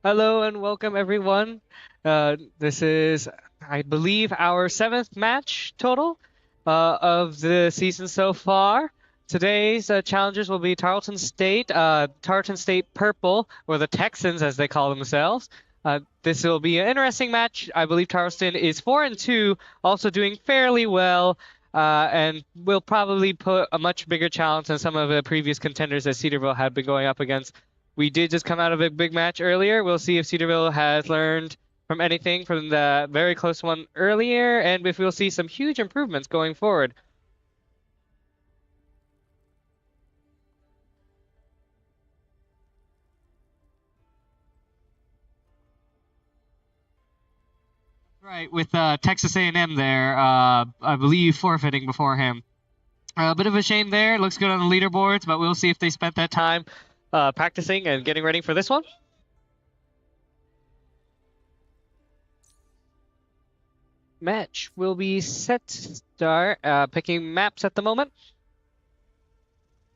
Hello and welcome everyone. This is, I believe, our 7th match total of the season so far. Today's challengers will be Tarleton State, Tarleton State Purple, or the Texans as they call themselves. This will be an interesting match. I believe Tarleton is 4-2, also doing fairly well, and will probably put a much bigger challenge than some of the previous contenders that Cedarville had been going up against. We did just come out of a big match earlier. We'll see if Cedarville has learned from anything from the very close one earlier, and if we'll see some huge improvements going forward. Right, with Texas A&M there, I believe forfeiting before him. A bit of a shame there. Looks good on the leaderboards, but we'll see if they spent that time practicing and getting ready for this one. Match will be set to start. Picking maps at the moment.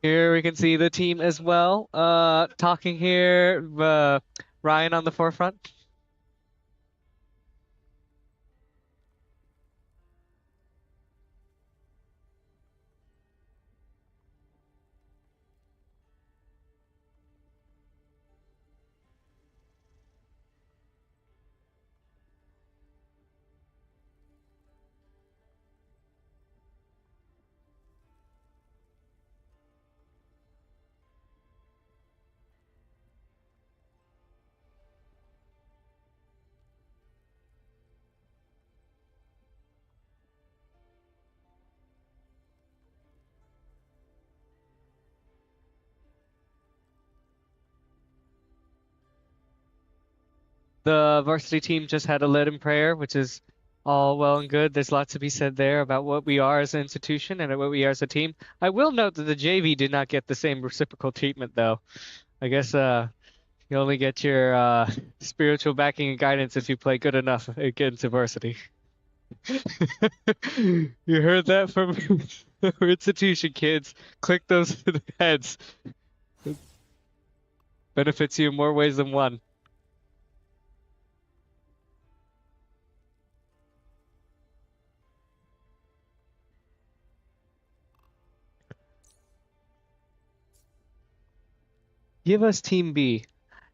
Here we can see the team as well. Talking here, Ryan on the forefront. The varsity team just had a lead-in prayer, which is all well and good. There's lots to be said there about what we are as an institution and what we are as a team. I will note that the JV did not get the same reciprocal treatment, though. I guess you only get your spiritual backing and guidance if you play good enough against varsity. You heard that from our institution, kids. Click those heads. Benefits you in more ways than one. Give us Team B.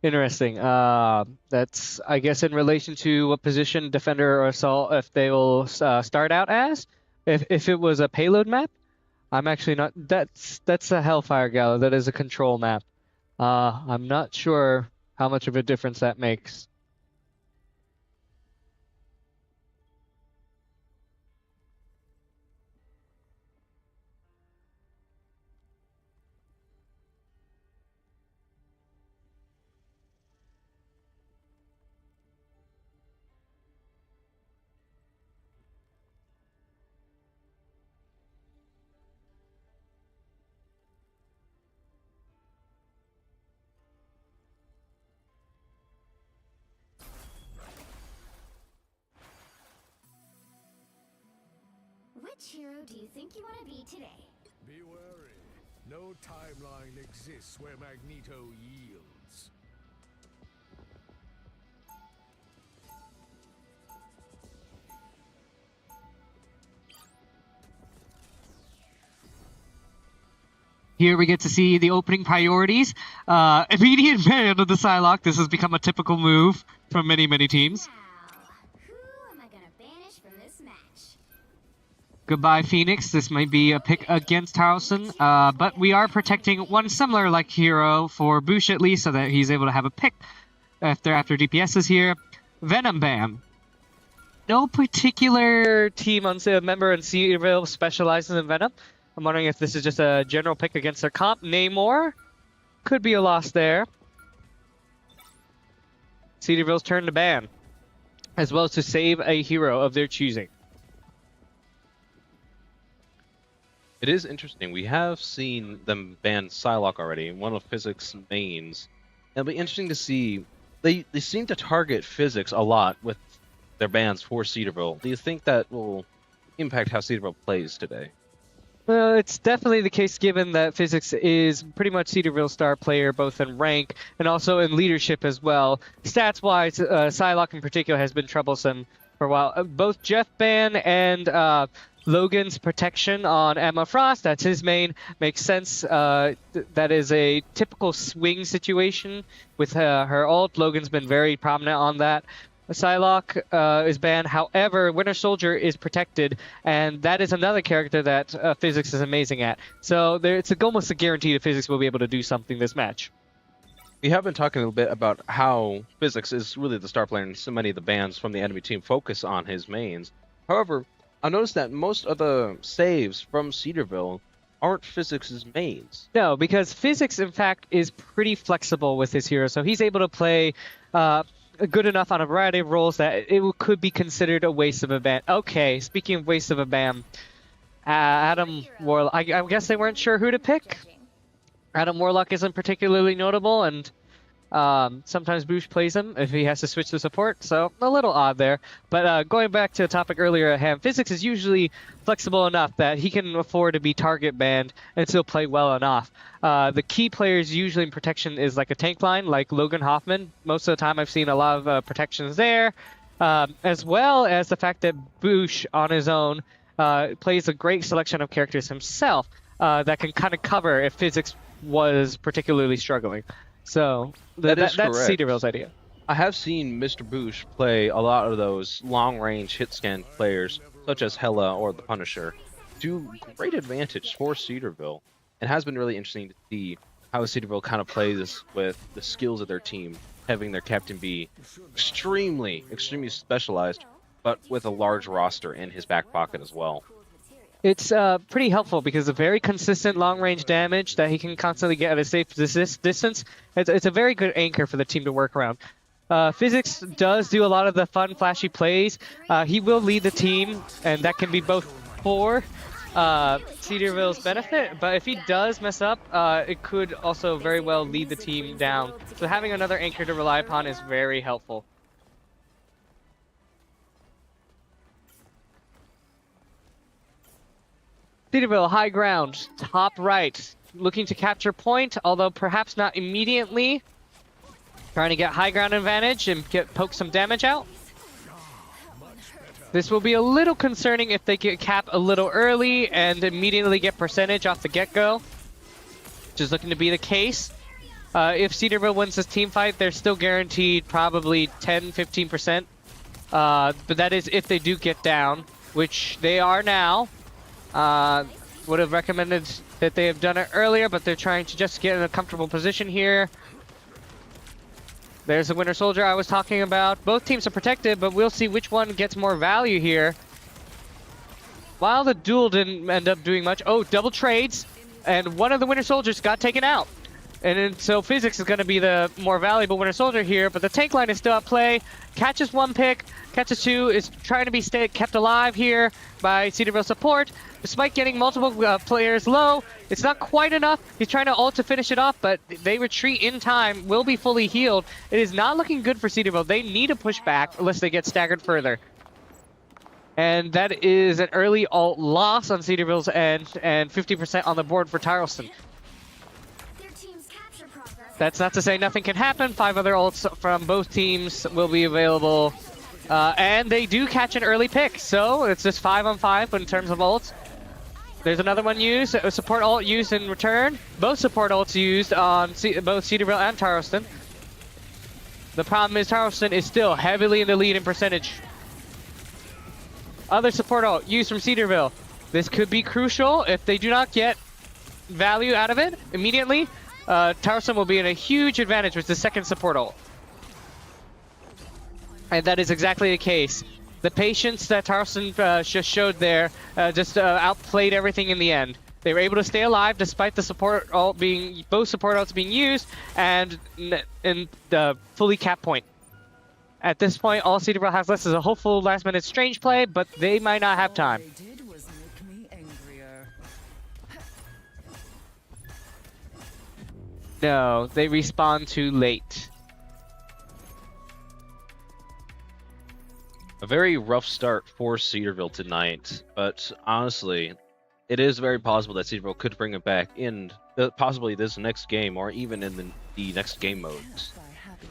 Interesting. That's, I guess, in relation to what position, defender or assault, if they will start out as. If it was a payload map, I'm actually not. That's a Hellfire Gala. That is a control map. I'm not sure how much of a difference that makes. Which hero do you think you want to be today? Be wary. No timeline exists where Magneto yields. Here we get to see the opening priorities. Immediate ban of the Psylocke. This has become a typical move from many, many teams. Now, who am I gonna banish from this match? Goodbye, Phoenix. This might be a pick against Harrelson, but we are protecting one similar like hero for Bush at least, so that he's able to have a pick after DPS is here. Venom Bam. No particular team on member in Cedarville specializes in Venom. I'm wondering if this is just a general pick against their comp. Namor could be a loss there. Cedarville's turn to ban, as well as to save a hero of their choosing. It is interesting. We have seen them ban Psylocke already, one of Physics' mains. It'll be interesting to see. They seem to target Physics a lot with their bans for Cedarville. Do you think that will impact how Cedarville plays today? Well, it's definitely the case given that Physics is pretty much Cedarville's star player, both in rank and also in leadership as well. Stats-wise, Psylocke in particular has been troublesome for a while. Both Jeff Ban and Logan's protection on Emma Frost, that's his main, makes sense. That is a typical swing situation with her ult. Logan's been very prominent on that. Psylocke is banned. However, Winter Soldier is protected, and that is another character that Physics is amazing at. So it's almost a guarantee that Physics will be able to do something this match. We have been talking a little bit about how Physics is really the star player, and so many of the bans from the enemy team focus on his mains. However, I noticed that most of the saves from Cedarville aren't Physics' mains. No, because Physics, in fact, is pretty flexible with his hero, so he's able to play good enough on a variety of roles that it could be considered a waste of a ban. Okay, speaking of waste of a ban, Adam Warlock, I guess they weren't sure who to pick. Adam Warlock isn't particularly notable, and sometimes Boosh plays him if he has to switch to support, so a little odd there. But going back to a topic earlier at hand, Physics is usually flexible enough that he can afford to be target banned and still play well enough. The key players usually in protection is like a tank line, like Logan Hoffman. Most of the time I've seen a lot of protections there, as well as the fact that Boosh on his own plays a great selection of characters himself that can kind of cover if Physics was particularly struggling. So that's Cedarville's idea. I have seen Mr. Boosh play a lot of those long-range hit-scan players, such as Hela or the Punisher, to great advantage for Cedarville. It has been really interesting to see how Cedarville kind of plays with the skills of their team, having their captain be extremely specialized, but with a large roster in his back pocket as well. It's pretty helpful because of very consistent long-range damage that he can constantly get at a safe distance. It's a very good anchor for the team to work around. Physics does do a lot of the fun, flashy plays. He will lead the team, and that can be both for Cedarville's benefit, but if he does mess up, it could also very well lead the team down. So having another anchor to rely upon is very helpful. Cedarville, high ground, top right, looking to capture point, although perhaps not immediately. Trying to get high ground advantage and poke some damage out. This will be a little concerning if they get cap a little early and immediately get percentage off the get-go, which is looking to be the case. If Cedarville wins this team fight, they're still guaranteed probably 10-15%. But that is if they do get down, which they are now. Would have recommended that they have done it earlier, but they're trying to just get in a comfortable position here. There's the Winter Soldier I was talking about. Both teams are protected, but we'll see which one gets more value here. While the duel didn't end up doing much. Oh, double trades, and one of the Winter Soldiers got taken out. And then, so Physics is going to be the more valuable Winter Soldier here, but the tank line is still at play. Catches one pick, catches two, is trying to be kept alive here by Cedarville support. Despite getting multiple players low, it's not quite enough. He's trying to ult to finish it off, but they retreat in time, will be fully healed. It is not looking good for Cedarville. They need to push back unless they get staggered further. And that is an early ult loss on Cedarville's end, and 50% on the board for Tarleton. That's not to say nothing can happen. 5 other ults from both teams will be available. And they do catch an early pick, so it's just 5-on-5 in terms of ults. There's another one used, a support ult used in return. Both support ults used on both Cedarville and Tarleton. The problem is Tarleton is still heavily in the lead in percentage. Other support ult used from Cedarville. This could be crucial if they do not get value out of it immediately. Tarleton will be in a huge advantage with the second support ult. And that is exactly the case. The patience that Tarleton just showed there just outplayed everything in the end. They were able to stay alive despite the support ult both support ults being used and the fully cap point. At this point, all Cedarville has left is a hopeful last-minute strange play, but they might not have time. No, they respawn too late. A very rough start for Cedarville tonight, but honestly, it is very possible that Cedarville could bring it back in possibly this next game or even in the next game modes.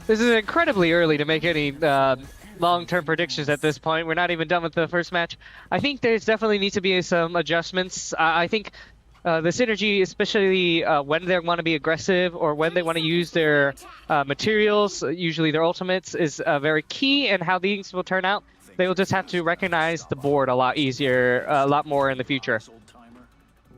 This is incredibly early to make any long-term predictions at this point. We're not even done with the first match. I think there's definitely needs to be some adjustments. I think the synergy, especially when they want to be aggressive or when they want to use their materials, usually their ultimates, is very key in how these will turn out. They will just have to recognize the board a lot easier, a lot more in the future.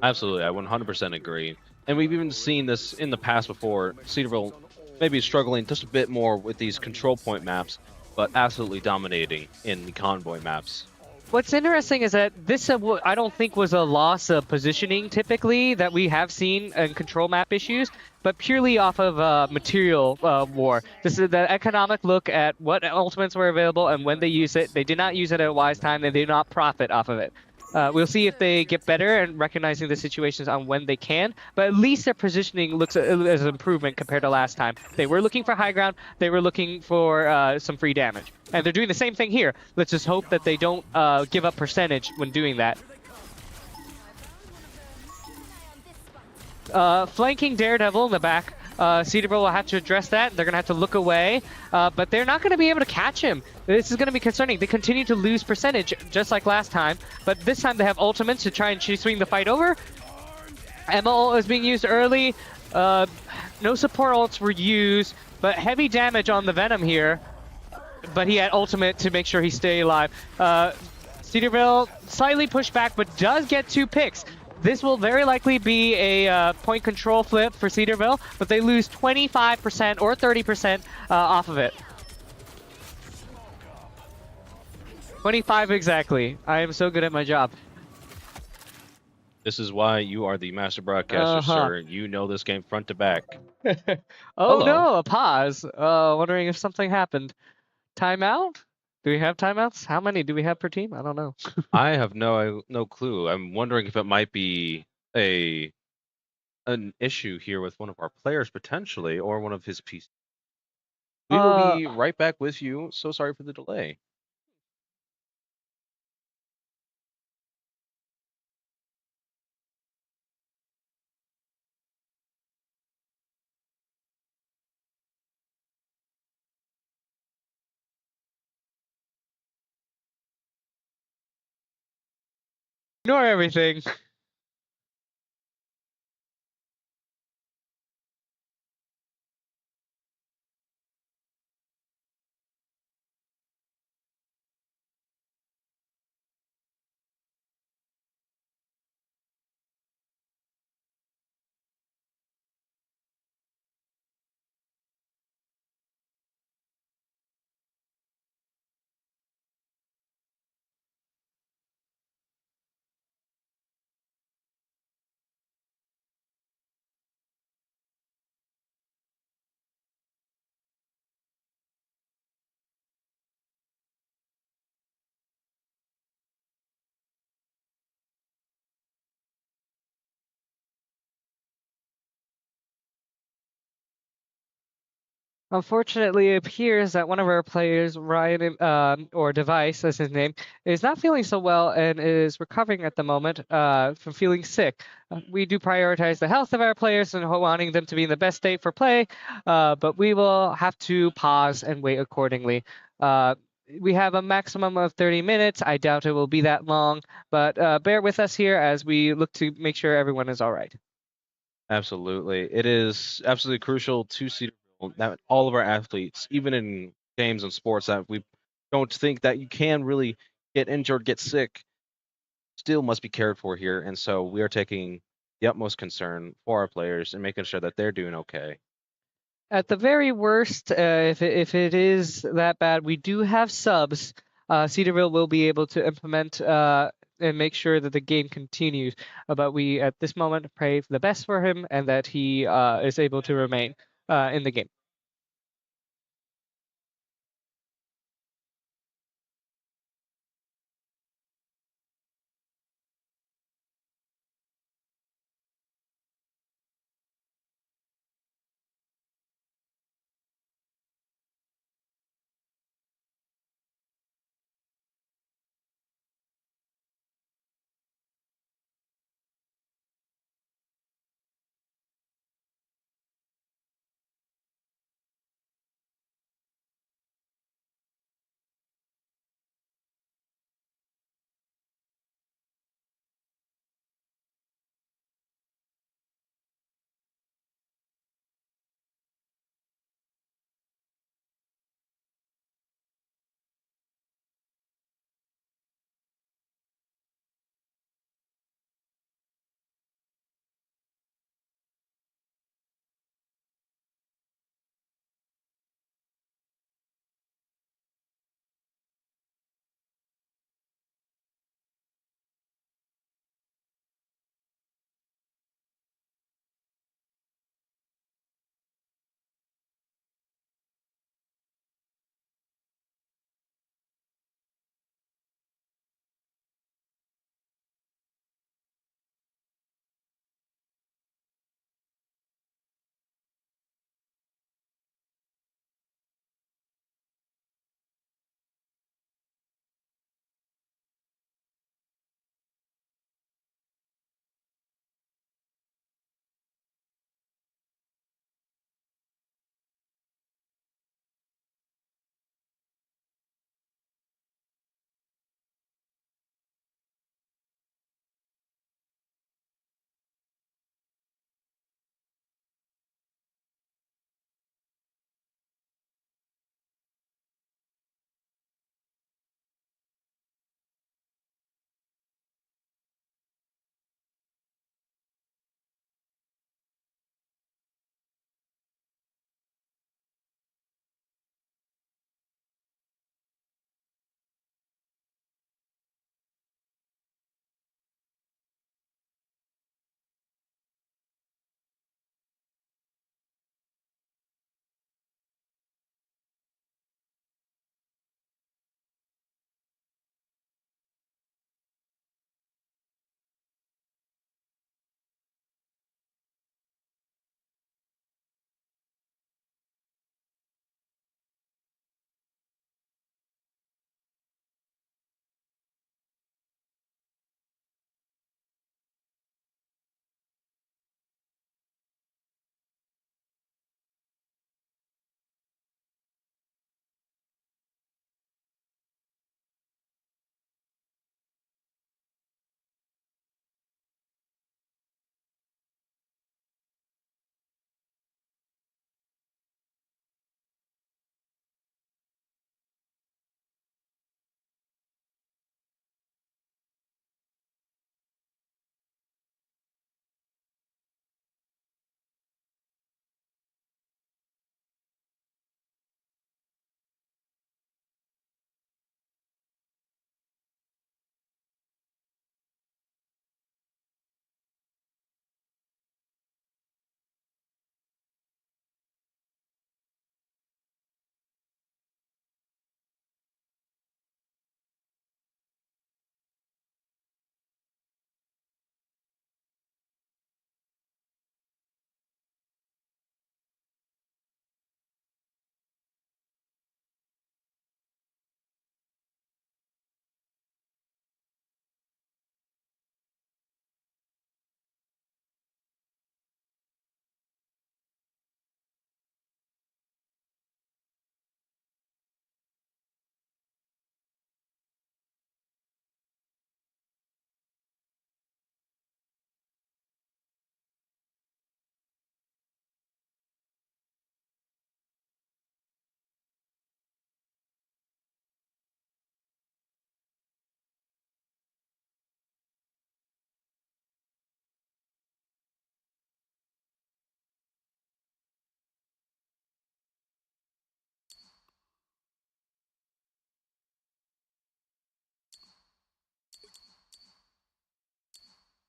Absolutely, I 100% agree. And we've even seen this in the past before. Cedarville maybe struggling just a bit more with these control point maps, but absolutely dominating in the convoy maps. What's interesting is that this, I don't think, was a loss of positioning typically that we have seen in control map issues, but purely off of material war. This is the economic look at what ultimates were available and when they use it. They did not use it at a wise time. They did not profit off of it. We'll see if they get better and recognizing the situations on when they can, but at least their positioning looks as an improvement compared to last time. They were looking for high ground, they were looking for some free damage. And they're doing the same thing here. Let's just hope that they don't give up percentage when doing that. Flanking Daredevil in the back. Cedarville will have to address that. They're going to have to look away, but they're not going to be able to catch him. This is going to be concerning. They continue to lose percentage, just like last time, but this time they have ultimates to try and swing the fight over. MO is being used early. No support ults were used, but heavy damage on the Venom here, but he had ultimate to make sure he stay alive. Cedarville slightly pushed back, but does get 2 picks. This will very likely be a point control flip for Cedarville, but they lose 25% or 30% off of it. 25 exactly. I am so good at my job. This is why you are the master broadcaster, sir. You know this game front to back. Oh Hello. no, a pause. Wondering if something happened. Timeout? Do we have timeouts? How many do we have per team? I don't know. I have no clue. I'm wondering if it might be an issue here with one of our players potentially, or one of his PCs. We will be right back with you. So sorry for the delay. Ignore everything. Unfortunately, it appears that one of our players, Ryan, or Device, as his name, is not feeling so well and is recovering at the moment from feeling sick. We do prioritize the health of our players and wanting them to be in the best state for play, but we will have to pause and wait accordingly. We have a maximum of 30 minutes. I doubt it will be that long, but bear with us here as we look to make sure everyone is all right. Absolutely. It is absolutely crucial to Cedarville that all of our athletes, even in games and sports that we don't think that you can really get injured, get sick, still must be cared for here. And so we are taking the utmost concern for our players and making sure that they're doing okay. At the very worst, if it is that bad, we do have subs. Cedarville will be able to implement and make sure that the game continues. But we, at this moment, pray for the best for him and that he is able to remain in the game.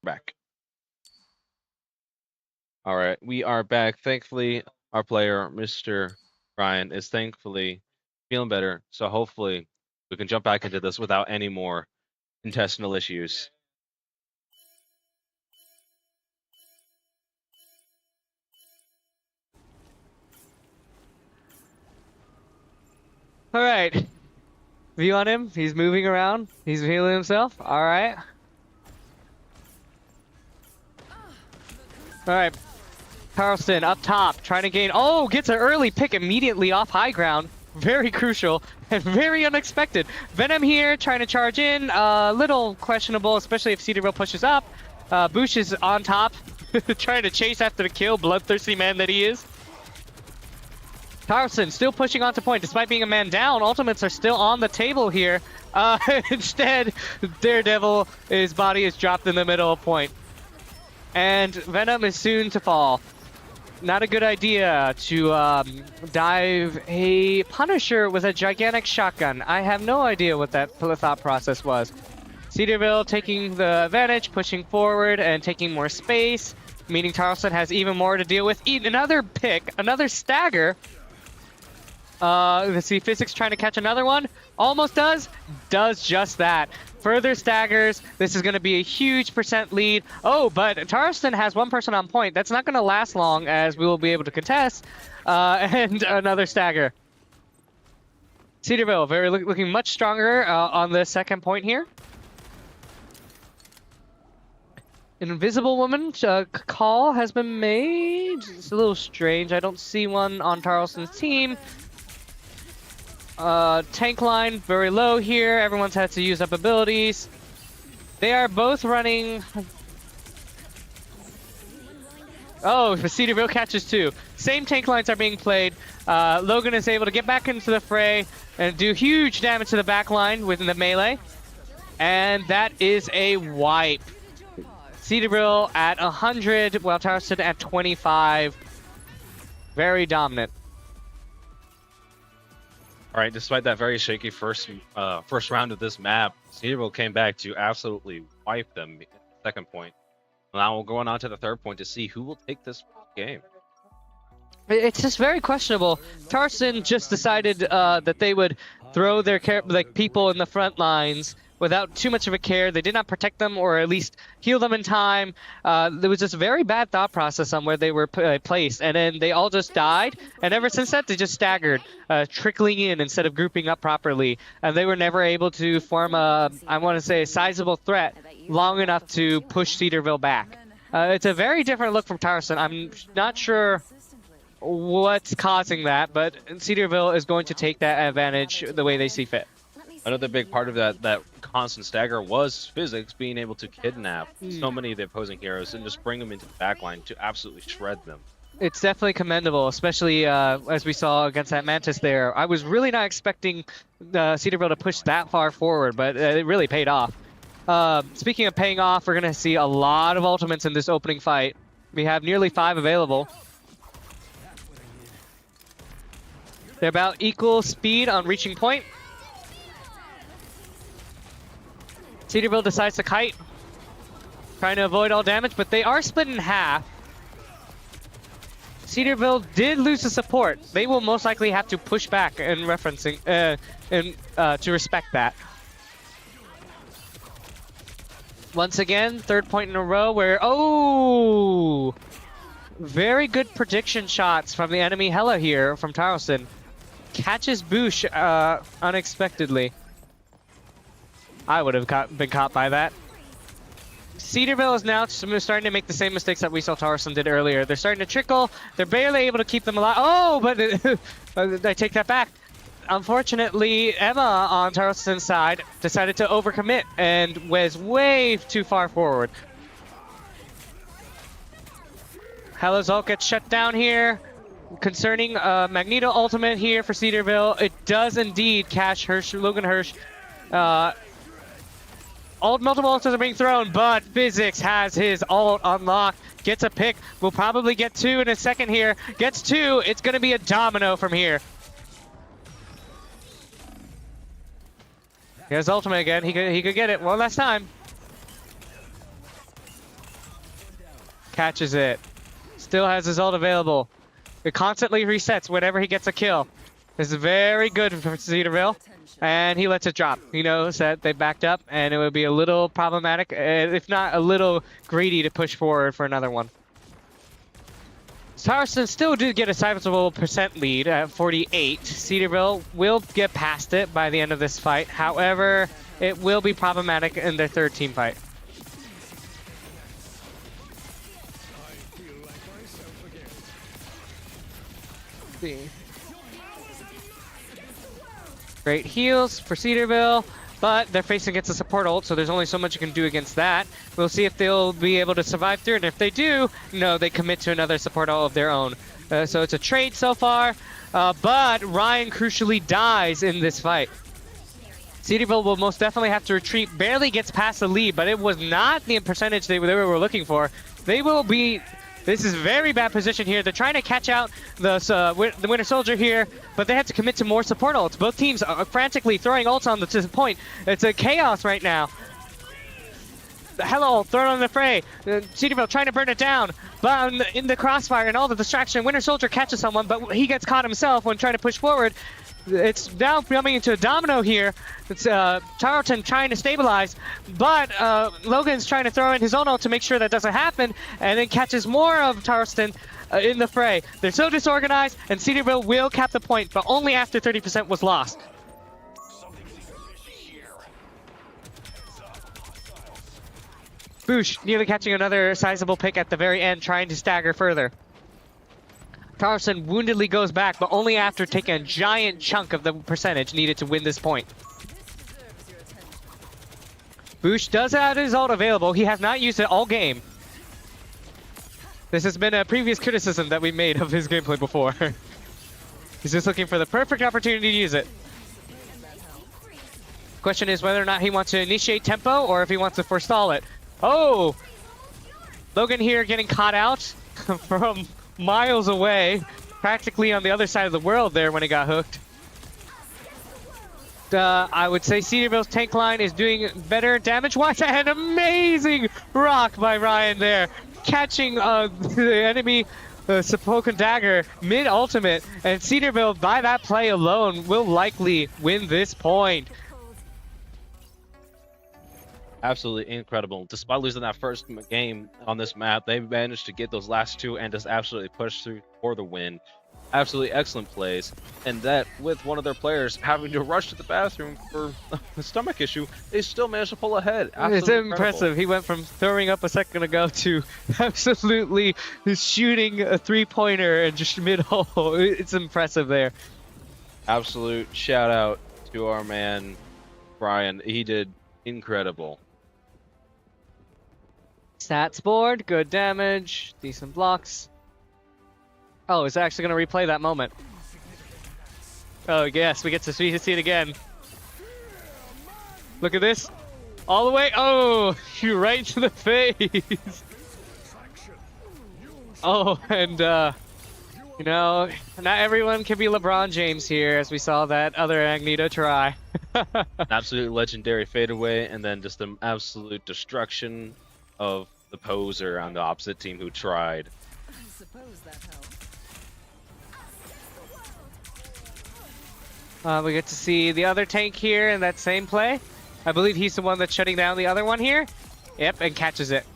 Back. All right, we are back. Thankfully, our player, Mr. Ryan, is thankfully feeling better. So hopefully we can jump back into this without any more intestinal issues. All right. View on him. He's moving around. He's healing himself. All right. All right. Carlson up top, trying to gain. Oh, gets an early pick immediately off high ground. Very crucial and very unexpected. Venom here trying to charge in. Little questionable, especially if Cedarville pushes up. Bush is on top, trying to chase after the kill. Bloodthirsty man that he is. Carlson still pushing onto point despite being a man down. Ultimates are still on the table here. Instead, Daredevil, his body is dropped in the middle of point. And Venom is soon to fall. Not a good idea to dive a Punisher with a gigantic shotgun. I have no idea what that thought process was. Cedarville taking the advantage, pushing forward and taking more space, meaning Tarleton has even more to deal with. Another pick, another stagger. Let's see, Physics trying to catch another one. Almost does just that. Further staggers. This is going to be a huge percent lead. Oh, but Tarston has one person on point. That's not going to last long as we will be able to contest. And another stagger. Cedarville looking much stronger on the second point here. An Invisible Woman call has been made. It's a little strange. I don't see one on Tarleton's team. Tank line very low here. Everyone's had to use up abilities. They are both running. Oh, Cedarville catches two. Same tank lines are being played. Logan is able to get back into the fray and do huge damage to the back line within the melee. And that is a wipe. Cedarville at 100, while Tarleton at 25. Very dominant. All right, despite that very shaky first round of this map, Cedarville came back to absolutely wipe them at the second point. Now we're going on to the third point to see who will take this game. It's just very questionable. Tarson just decided that they would throw their people in the front lines without too much of a care. They did not protect them or at least heal them in time. There was just a very bad thought process on where they were placed, and then they all just died. And ever since that, they just staggered, trickling in instead of grouping up properly. And they were never able to form a sizable threat long enough to push Cedarville back. It's a very different look from Tarson. I'm not sure what's causing that, but Cedarville is going to take that advantage the way they see fit. Another big part of that constant stagger was Physics being able to kidnap so many of the opposing heroes and just bring them into the backline to absolutely shred them. It's definitely commendable, especially as we saw against that Mantis there. I was really not expecting Cedarville to push that far forward, but it really paid off. Speaking of paying off, we're going to see a lot of ultimates in this opening fight. We have nearly 5 available. They're about equal speed on reaching point. Cedarville decides to kite, trying to avoid all damage, but they are split in half. Cedarville did lose the support. They will most likely have to push back in referencing to respect that. Once again, third point in a row where, oh, very good prediction shots from the enemy Hella here from Tarleton. Catches Bush unexpectedly. I would have been caught by that. Cedarville is now starting to make the same mistakes that we saw Tarleton did earlier. They're starting to trickle. They're barely able to keep them alive. Oh, but I take that back. Unfortunately, Emma on Tarleton's side decided to overcommit and was way too far forward. Hella's ult gets shut down here. Concerning Magneto ultimate here for Cedarville, it does indeed catch Logan Hirsch. Multiple ults are being thrown, but Physics has his ult unlocked. Gets a pick. Will probably get 2 in a second here. Gets 2. It's going to be a domino from here. Here's ultimate again. He could get it one last time. Catches it. Still has his ult available. It constantly resets whenever he gets a kill. This is very good for Cedarville. And he lets it drop. He knows that they backed up, and it would be a little problematic, if not a little greedy, to push forward for another one. Tarston still did get a sizable percent lead at 48. Cedarville will get past it by the end of this fight. However, it will be problematic in their third team fight. See. Great heals for Cedarville, but they're facing against a support ult, so there's only so much you can do against that. We'll see if they'll be able to survive through, and if they do, no, they commit to another support ult of their own. So it's a trade so far, but Ryan crucially dies in this fight. Cedarville will most definitely have to retreat, barely gets past the lead, but it was not the percentage they were looking for. They will be... This is very bad position here. They're trying to catch out the Winter Soldier here, but they have to commit to more support ults. Both teams are frantically throwing ults on to the point. It's a chaos right now. The Hello ult thrown on the fray. Cedarville trying to burn it down, but in the crossfire and all the distraction, Winter Soldier catches someone, but he gets caught himself when trying to push forward. It's now coming into a domino here. It's Tarleton trying to stabilize, but Logan's trying to throw in his own ult to make sure that doesn't happen, and then catches more of Tarleton in the fray. They're so disorganized, and Cedarville will cap the point, but only after 30% was lost. Boosh nearly catching another sizable pick at the very end, trying to stagger further. Carlson woundedly goes back, but only after taking a giant chunk of the percentage needed to win this point. Boosh does have his ult available. He has not used it all game. This has been a previous criticism that we made of his gameplay before. He's just looking for the perfect opportunity to use it. Question is whether or not he wants to initiate tempo or if he wants to forestall it. Oh! Logan here getting caught out from miles away, practically on the other side of the world there when he got hooked. I would say Cedarville's tank line is doing better damage-wise. An amazing rock by Ryan there, catching the enemy Spoken Dagger mid-ultimate, and Cedarville, by that play alone, will likely win this point. Absolutely incredible. Despite losing that first game on this map, they managed to get those last two and just absolutely push through for the win. Absolutely excellent plays. And that, with one of their players having to rush to the bathroom for a stomach issue, they still managed to pull ahead. Absolutely it's impressive. He went from throwing up a second ago to absolutely shooting a three-pointer and just mid-hole. It's impressive there. Absolute shout out to our man, Brian. He did incredible. Stats board, good damage, decent blocks. Oh, it's actually going to replay that moment. Oh, yes, we get to see it again. Look at this. All the way. Oh, you right to the face. Oh, and, you know, not everyone can be LeBron James here, as we saw that other Magneto try. An absolute legendary fadeaway, and then just an absolute destruction of the poser on the opposite team who tried. I suppose that helped. We get to see the other tank here in that same play. I believe he's the one that's shutting down the other one here. Yep, and catches it.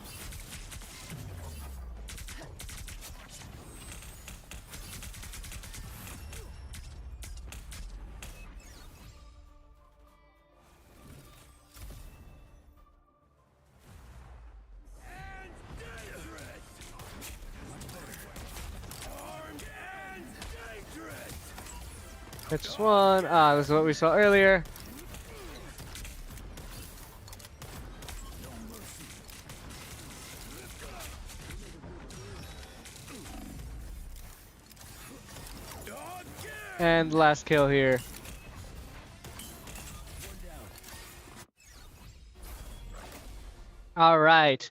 That's one. This is what we saw earlier. And last kill here. All right,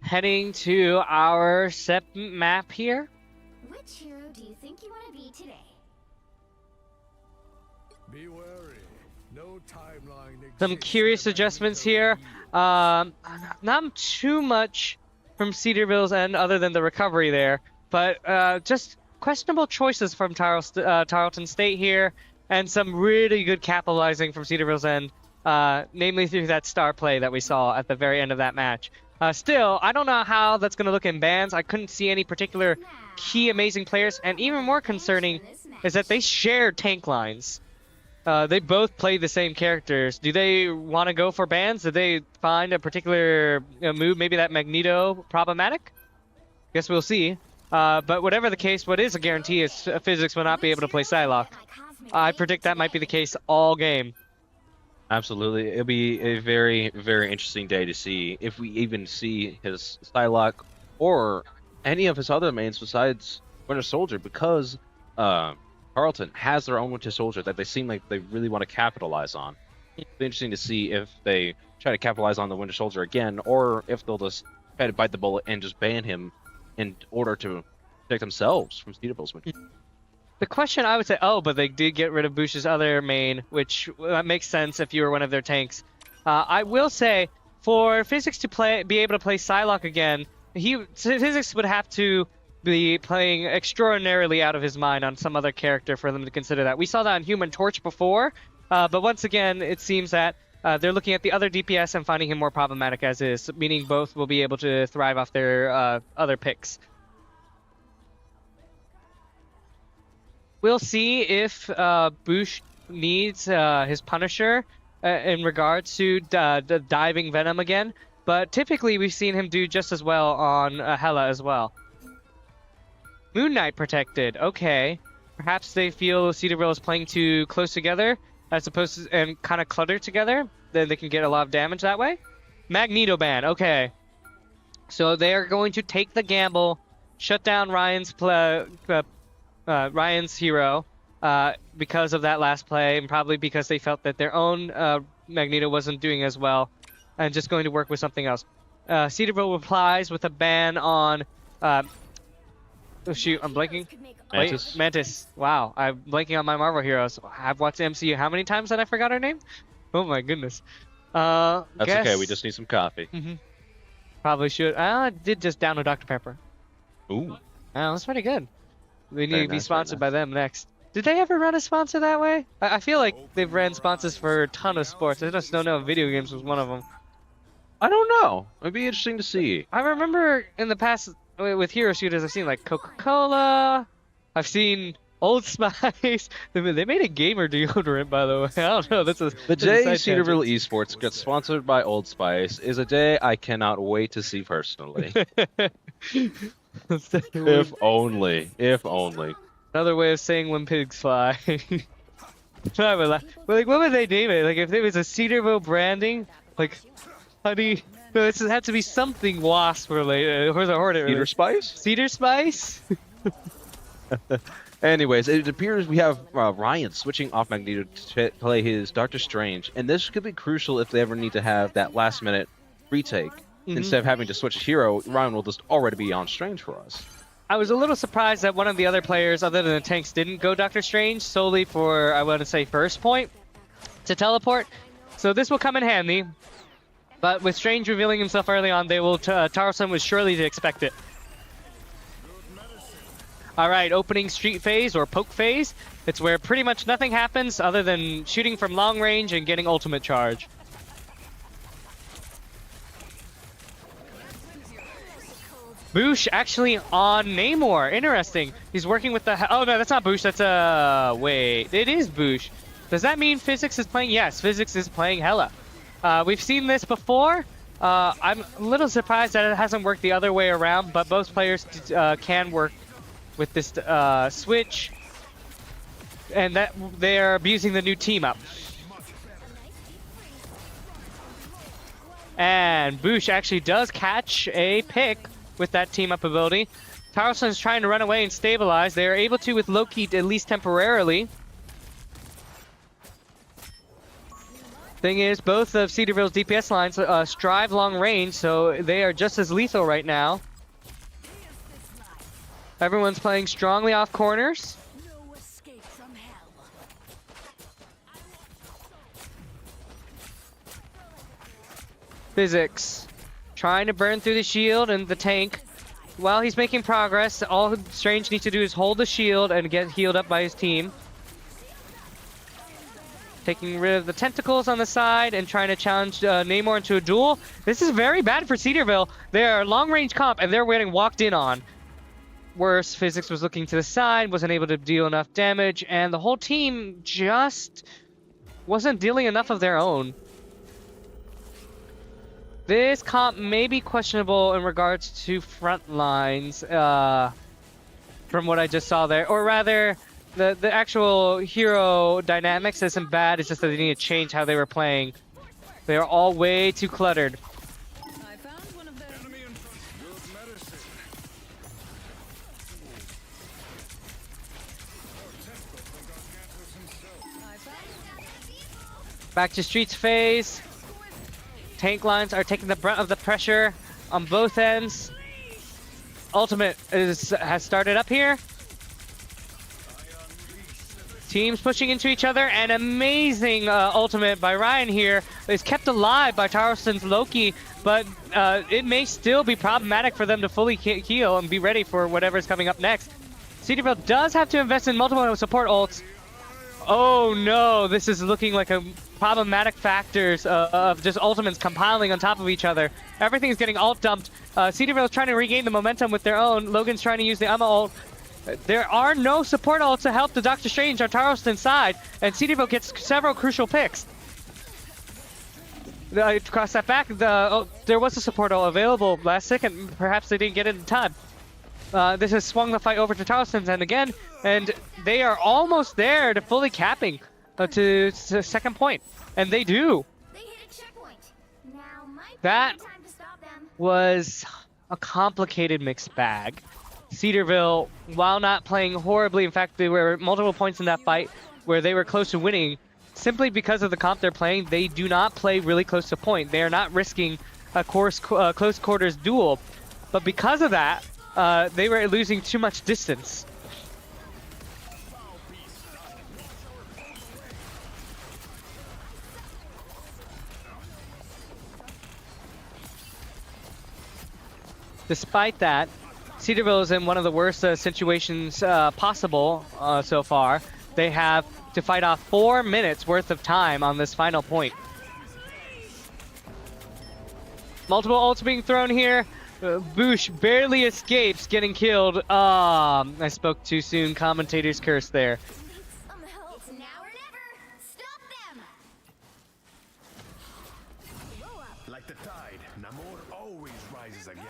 heading to our second map here. Which hero do you think you want to be today? Be wary. No timeline Some exists curious where adjustments Magneto here. yields. Not too much from Cedarville's end other than the recovery there. But just questionable choices from Tarleton State here, and some really good capitalizing from Cedarville's end, namely through that star play that we saw at the very end of that match. Still, I don't know how that's going to look in bans. I couldn't see any particular key amazing players, and even more concerning is that they share tank lines. They both play the same characters. Do they want to go for bans? Did they find a particular move, maybe that Magneto, problematic? Guess we'll see. But whatever the case, what is a guarantee is Physics will not be able to play Psylocke. I predict that might be the case all game. Absolutely. It'll be a very, very interesting day to see if we even see his Psylocke or any of his other mains besides Winter Soldier, because Tarleton has their own Winter Soldier that they seem like they really want to capitalize on. It'll be interesting to see if they try to capitalize on the Winter Soldier again, or if they'll just try to bite the bullet and just ban him in order to protect themselves from Cedarville's Winter. The question I would say, but they did get rid of Bush's other main, which makes sense if you were one of their tanks. I will say, for Physics to be able to play Psylocke again, Physics would have to be playing extraordinarily out of his mind on some other character for them to consider that. We saw that on Human Torch before, but once again, it seems that they're looking at the other DPS and finding him more problematic as is, meaning both will be able to thrive off their other picks. We'll see if Bush needs his Punisher in regards to the diving Venom again, but typically we've seen him do just as well on Hela as well. Moon Knight protected, okay. Perhaps they feel Cedarville is playing too close together as opposed to, and kind of cluttered together, then they can get a lot of damage that way. Magneto ban, okay. So they are going to take the gamble, shut down Ryan's hero because of that last play, and probably because they felt that their own Magneto wasn't doing as well, and just going to work with something else. Cedarville replies with a ban on oh shoot, I'm blanking. Mantis? Wait, Mantis. Wow, I'm blanking on my Marvel heroes. I've watched the MCU how many times that I forgot her name? Oh my goodness. That's okay, we just need some coffee. Probably should. I did just down a Dr. Pepper. Ooh. That's pretty good. We need Very to be nice, sponsored very by them next. Did they ever run a sponsor that way? I feel like they've ran sponsors for a ton of sports. I just don't know if video games was one of them. I don't know. It'd be interesting to see. I remember in the past with hero shooters, I've seen like Coca-Cola. I've seen Old Spice. They made a gamer deodorant, by the way. I don't know. The day Cedarville Esports gets sponsored by Old Spice is a day I cannot wait to see personally. If only. If only. Another way of saying when pigs fly. But like, what would they name it? Like, if it was a Cedarville branding, like, honey. No, it had to be something wasp related, or the hornet. Cedar Spice? Cedar Spice? Anyways, it appears we have Ryan switching off Magneto to play his Doctor Strange, and this could be crucial if they ever need to have that last-minute retake. Instead of having to switch hero, Ryan will just already be on Strange for us. I was a little surprised that one of the other players, other than the tanks, didn't go Doctor Strange solely for, I want to say, first point to teleport. So this will come in handy. But with Strange revealing himself early on, they will. Tarleton was surely to expect it. All right, opening street phase or poke phase. It's where pretty much nothing happens other than shooting from long range and getting ultimate charge. Boosh actually on Namor. Interesting. He's working with the. Oh no, that's not Boosh. That's wait, it is Boosh. Does that mean Physics is playing? Yes, Physics is playing Hela. We've seen this before. I'm a little surprised that it hasn't worked the other way around, but both players can work with this switch, and that they're abusing the new team up. And Boosh actually does catch a pick with that team up ability. Tarleton's trying to run away and stabilize. They are able to with Loki at least temporarily. Thing is, both of Cedarville's DPS lines strive long range, so they are just as lethal right now. Everyone's playing strongly off corners. Physics trying to burn through the shield and the tank. While he's making progress, all Strange needs to do is hold the shield and get healed up by his team. Taking rid of the tentacles on the side and trying to challenge Namor into a duel. This is very bad for Cedarville. They are long-range comp and they're getting walked in on. Worse, Physics was looking to the side, wasn't able to deal enough damage, and the whole team just wasn't dealing enough of their own. This comp may be questionable in regards to front lines, from what I just saw there. Or rather, the actual hero dynamics isn't bad, it's just that they need to change how they were playing. They are all way too cluttered. I found one of them. Enemy in front. Good medicine. I found Back to Streets phase. Tank lines are taking the brunt of the pressure on both ends. Ultimate has started up here. Teams pushing into each other, and amazing ultimate by Ryan here is kept alive by Tarleton's Loki, but it may still be problematic for them to fully heal and be ready for whatever's coming up next. Cedarville does have to invest in multiple support ults. Oh no, this is looking like a problematic factors of just ultimates compiling on top of each other. Everything's getting ult dumped. Cedarville is trying to regain the momentum with their own. Logan's trying to use the Amma ult. There are no support ults to help the Doctor Strange on Tarleton's side, and Cedarville gets several crucial picks. Cross that back, there was a support ult available last second, perhaps they didn't get it in time. This has swung the fight over to Tarleton's end again, and they are almost there to fully capping to second point, and they do. They hit a checkpoint. Now might be That time to stop them. was a complicated mixed bag. Cedarville, while not playing horribly, in fact, there were multiple points in that fight where they were close to winning. Simply because of the comp they're playing, they do not play really close to point. They are not risking a close quarters duel. But because of that, they were losing too much distance. Despite that, Cedarville is in one of the worst situations possible so far. They have to fight off 4 minutes worth of time on this final point. Multiple ults being thrown here. Boosh barely escapes getting killed. I spoke too soon. Commentator's curse there. Some help. It's now or never. Stop them. Like the tide, Namor always rises again.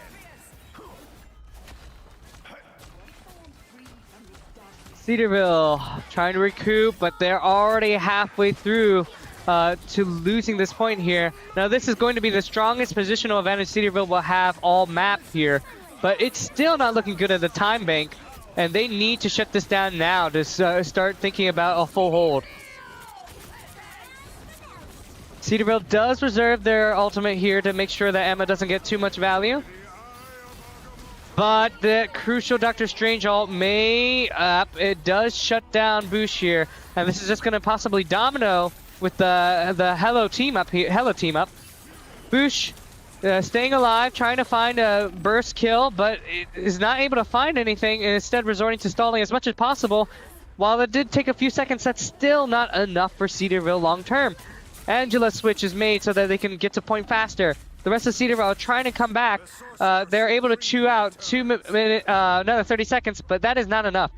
Cedarville trying to recoup, but they're already halfway through to losing this point here. Now this is going to be the strongest positional advantage Cedarville will have all map here, but it's still not looking good at the time bank, and they need to shut this down now to start thinking about a full hold. Cedarville does reserve their ultimate here to make sure that Emma doesn't get too much value. But the crucial Doctor Strange ult may it does shut down Boosh here, and this is just going to possibly domino with the Hello team up here. Hello team up. Boosh staying alive, trying to find a burst kill, but it is not able to find anything, and instead resorting to stalling as much as possible. While it did take a few seconds, that's still not enough for Cedarville long term. Angela's switch is made so that they can get to point faster. The rest of Cedarville are trying to come back. They're able to chew out another 30 seconds, but that is not enough.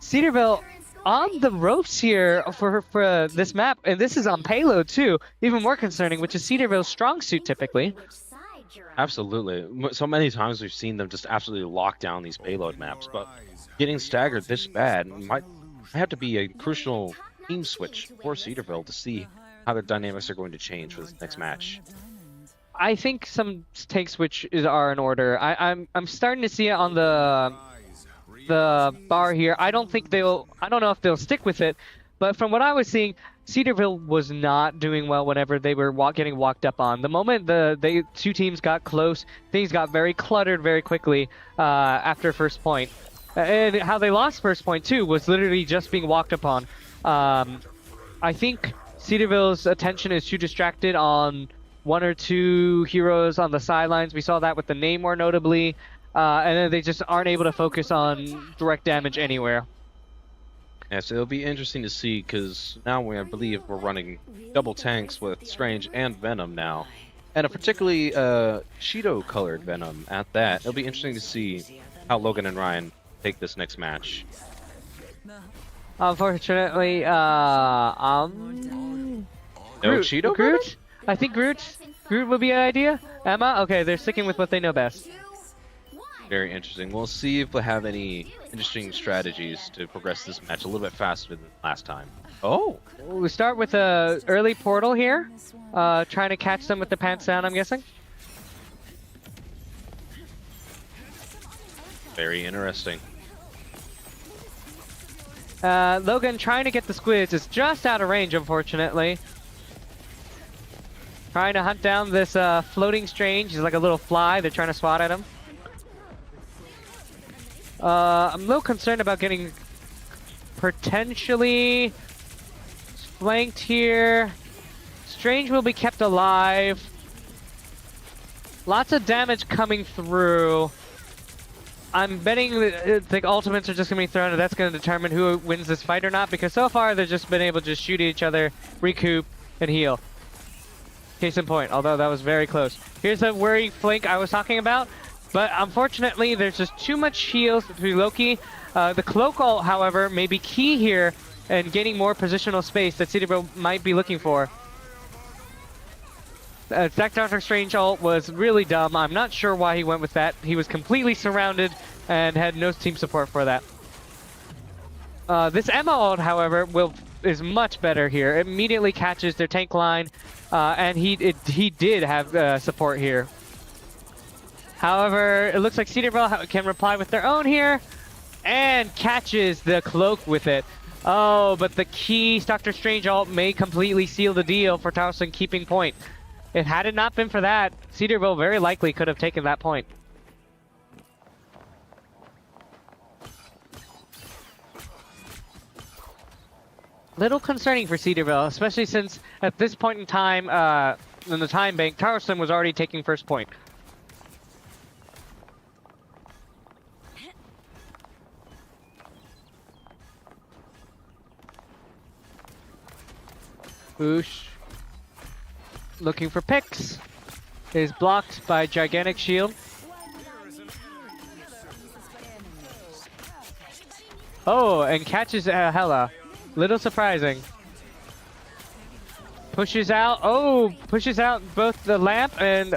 Cedarville on the ropes here for this map, and this is on payload too. Even more concerning, which is Cedarville's strong suit typically. Which side you're on. Absolutely. So many times we've seen them just absolutely lock down these payload maps, but getting staggered this bad might have to be a crucial team switch for Cedarville to see how their dynamics are going to change for this next match. I think some tank switch are in order. I'm starting to see it on the bar here. I don't know if they'll stick with it, but from what I was seeing, Cedarville was not doing well whenever they were getting walked up on. The moment the two teams got close, things got very cluttered very quickly after first point. And how they lost first point too was literally just being walked upon. I think Cedarville's attention is too distracted on one or two heroes on the sidelines. We saw that with the Namor notably, and then they just aren't able to focus on direct damage anywhere. Yeah, so it'll be interesting to see because now I believe we're running double tanks with Strange and Venom now, and a particularly Cheeto colored Venom at that. It'll be interesting to see how Logan and Ryan take this next match. Unfortunately, No Cheeto Venom? Groot? I think Groot would be an idea. Emma? Okay, they're sticking with what they know best. Very interesting. We'll see if we have any interesting strategies to progress this match a little bit faster than last time. Oh, We start with a early portal here, trying to catch them with the pants down, I'm guessing. very interesting. Logan trying to get the squids is just out of range, unfortunately. Trying to hunt down this floating Strange. He's like a little fly. They're trying to swat at him. I'm a little concerned about getting potentially flanked here. Strange will be kept alive. Lots of damage coming through. I'm betting that the ultimates are just going to be thrown, and that's going to determine who wins this fight or not, because so far they've just been able to just shoot each other, recoup, and heal. Case in point, although that was very close. Here's the worrying flank I was talking about, but unfortunately there's just too much heals between Loki. The cloak ult, however, may be key here and gaining more positional space that Cedarville might be looking for. Doctor Strange ult was really dumb. I'm not sure why he went with that. He was completely surrounded and had no team support for that. This Emma ult, however, is much better here. It immediately catches their tank line, and he did have support here. However, it looks like Cedarville can reply with their own here, and catches the cloak with it. Oh, but the key Doctor Strange ult may completely seal the deal for Towson keeping point. Had it not been for that, Cedarville very likely could have taken that point. Little concerning for Cedarville, especially since at this point in time, in the time bank, Towson was already taking first point. Boosh. Looking for picks. Is blocked by Gigantic Shield. Oh, and catches Hela. Little surprising. Pushes out. Oh, pushes out both the lamp and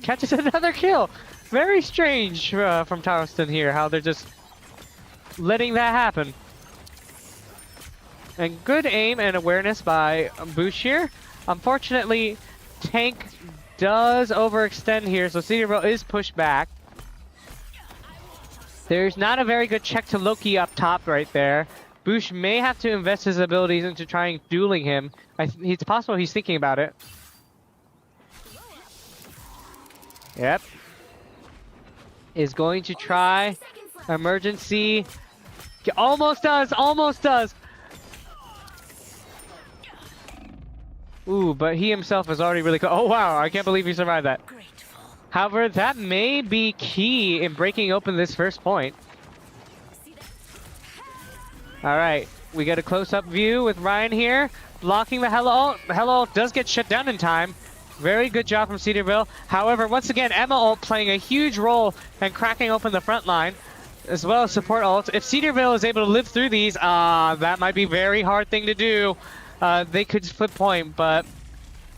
catches another kill. Very strange from Tarleton here, how they're just letting that happen. And good aim and awareness by Boosh here. Unfortunately, tank does overextend here, so Cedarville is pushed back. There's not a very good check to Loki up top right there. Boosh may have to invest his abilities into trying dueling him. It's possible he's thinking about it. Yep. Is going to try emergency. Almost does, almost does. Ooh, but he himself is already really cool. Oh wow, I can't believe he survived that. However, that may be key in breaking open this first point. Alright, we get a close-up view with Ryan here, blocking the Hela ult. The Hela ult does get shut down in time. Very good job from Cedarville. However, once again, Emma ult playing a huge role and cracking open the front line, as well as support ult. If Cedarville is able to live through these, that might be a very hard thing to do. They could flip point, but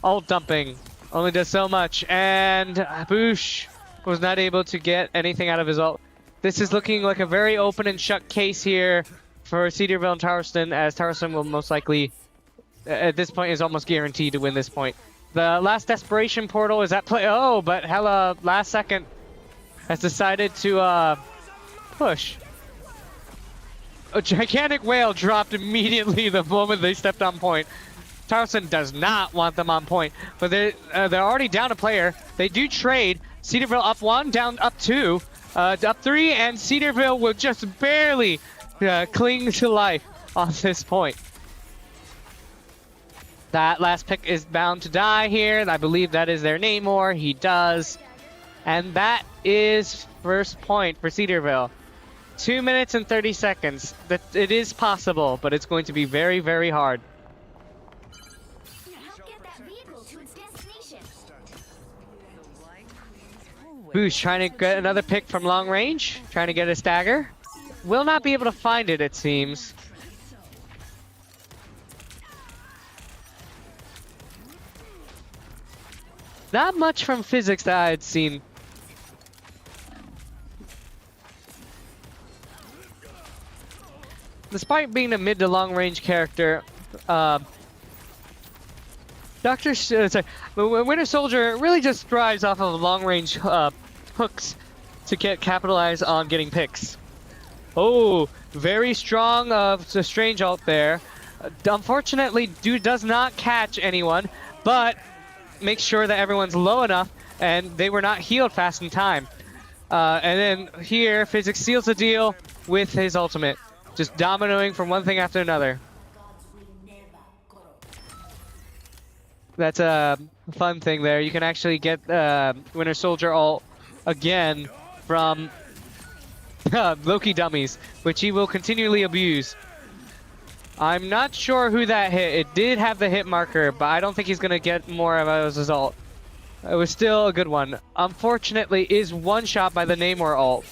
ult dumping only does so much. And Boosh was not able to get anything out of his ult. This is looking like a very open and shut case here for Cedarville and Tarston, as Tarston will most likely, at this point, is almost guaranteed to win this point. The last desperation portal is at play. Oh, but Hela, last second, has decided to push. A gigantic whale dropped immediately the moment they stepped on point. Tarston does not want them on point, but they're already down a player. They do trade. Cedarville up 1, down up 2, up 3, and Cedarville will just barely cling to life on this point. That last pick is bound to die here. I believe that is their Namor. He does. And that is first point for Cedarville. 2 minutes and 30 seconds. It is possible, but it's going to be very, very hard. Help get that vehicle to its destination. Boosh trying to get another pick from long range. Trying to get a stagger. Will not be able to find it, it seems. Not much from physics that I had seen. Despite being a mid to long range character, Winter Soldier really just thrives off of long range hooks to capitalize on getting picks. Oh, very strong the Strange ult there. Unfortunately, dude does not catch anyone, but makes sure that everyone's low enough and they were not healed fast in time. And then here, Physics seals the deal with his ultimate. Just dominoing from one thing after another. That's a fun thing there. You can actually get Winter Soldier ult again from Loki dummies, which he will continually abuse. I'm not sure who that hit. It did have the hit marker, but I don't think he's going to get more of a result. It was still a good one. Unfortunately, is one shot by the Namor ult.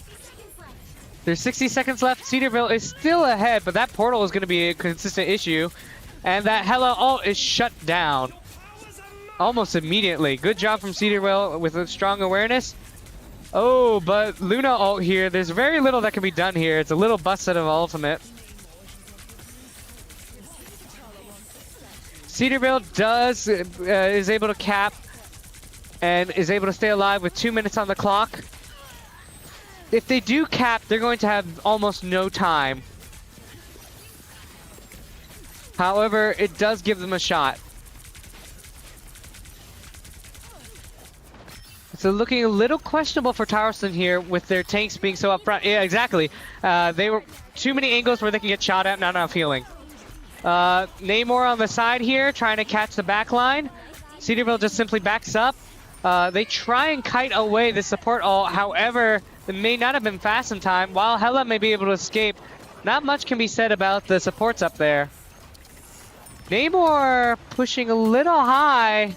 There's 60 seconds left. Cedarville is still ahead, but that portal is going to be a consistent issue. And that Hela ult is shut down almost immediately. Good job from Cedarville with a strong awareness. Oh, but Luna ult here. There's very little that can be done here. It's a little busted of ultimate. Cedarville is able to cap and is able to stay alive with 2 minutes on the clock. If they do cap, they're going to have almost no time. However, it does give them a shot. So looking a little questionable for Tarleton here with their tanks being so up front. Yeah, exactly. They were too many angles where they can get shot at, not enough healing. Namor on the side here, trying to catch the back line. Cedarville just simply backs up. They try and kite away the support ult. However, it may not have been fast in time. While Hela may be able to escape, not much can be said about the supports up there. Namor pushing a little high.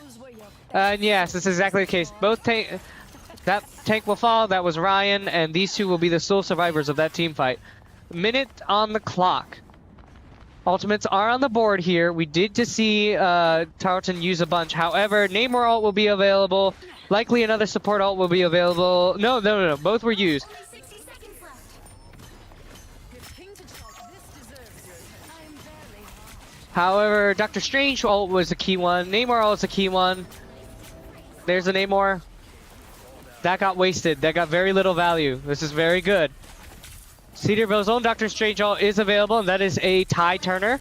And yes, that's exactly the case. That tank will fall. That was Ryan, and these two will be the sole survivors of that team fight. Minute on the clock. Ultimates are on the board here. We did just see Tarleton use a bunch. However, Namor ult will be available. Likely another support ult will be available. No. Both were used. 60 seconds left. However, Doctor Strange ult was a key one. Namor ult is a key one. There's a Namor. That got wasted. That got very little value. This is very good. Cedarville's own Doctor Strange ult is available, and that is a tie turner.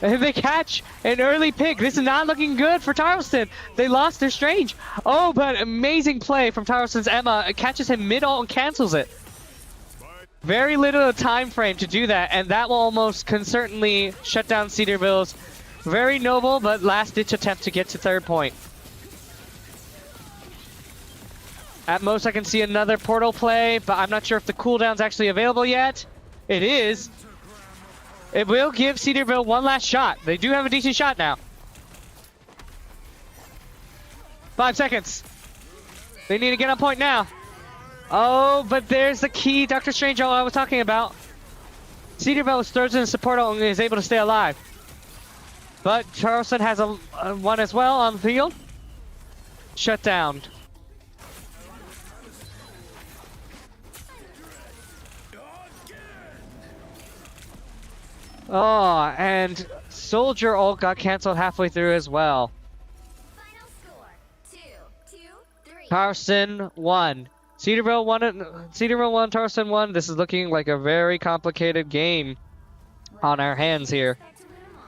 And they catch an early pick. This is not looking good for Tarleton. They lost their Strange. Oh, but amazing play from Tarleton's Emma. It catches him mid-ult and cancels it. Very little time frame to do that, and that will almost certainly shut down Cedarville's very noble but last-ditch attempt to get to third point. At most, I can see another portal play, but I'm not sure if the cooldown's actually available yet. It is. It will give Cedarville one last shot. They do have a decent shot now. 5 seconds. They need to get on point now. Oh, but there's the key Doctor Strange ult I was talking about. Cedarville throws in a support ult and is able to stay alive. But Tarleton has a one as well on the field. Shut down. Oh, and Soldier ult got canceled halfway through as well. Final score 2-3. Tarleton won. Cedarville won. Tarleton won. This is looking like a very complicated game on our hands here. Expect to win 'em all.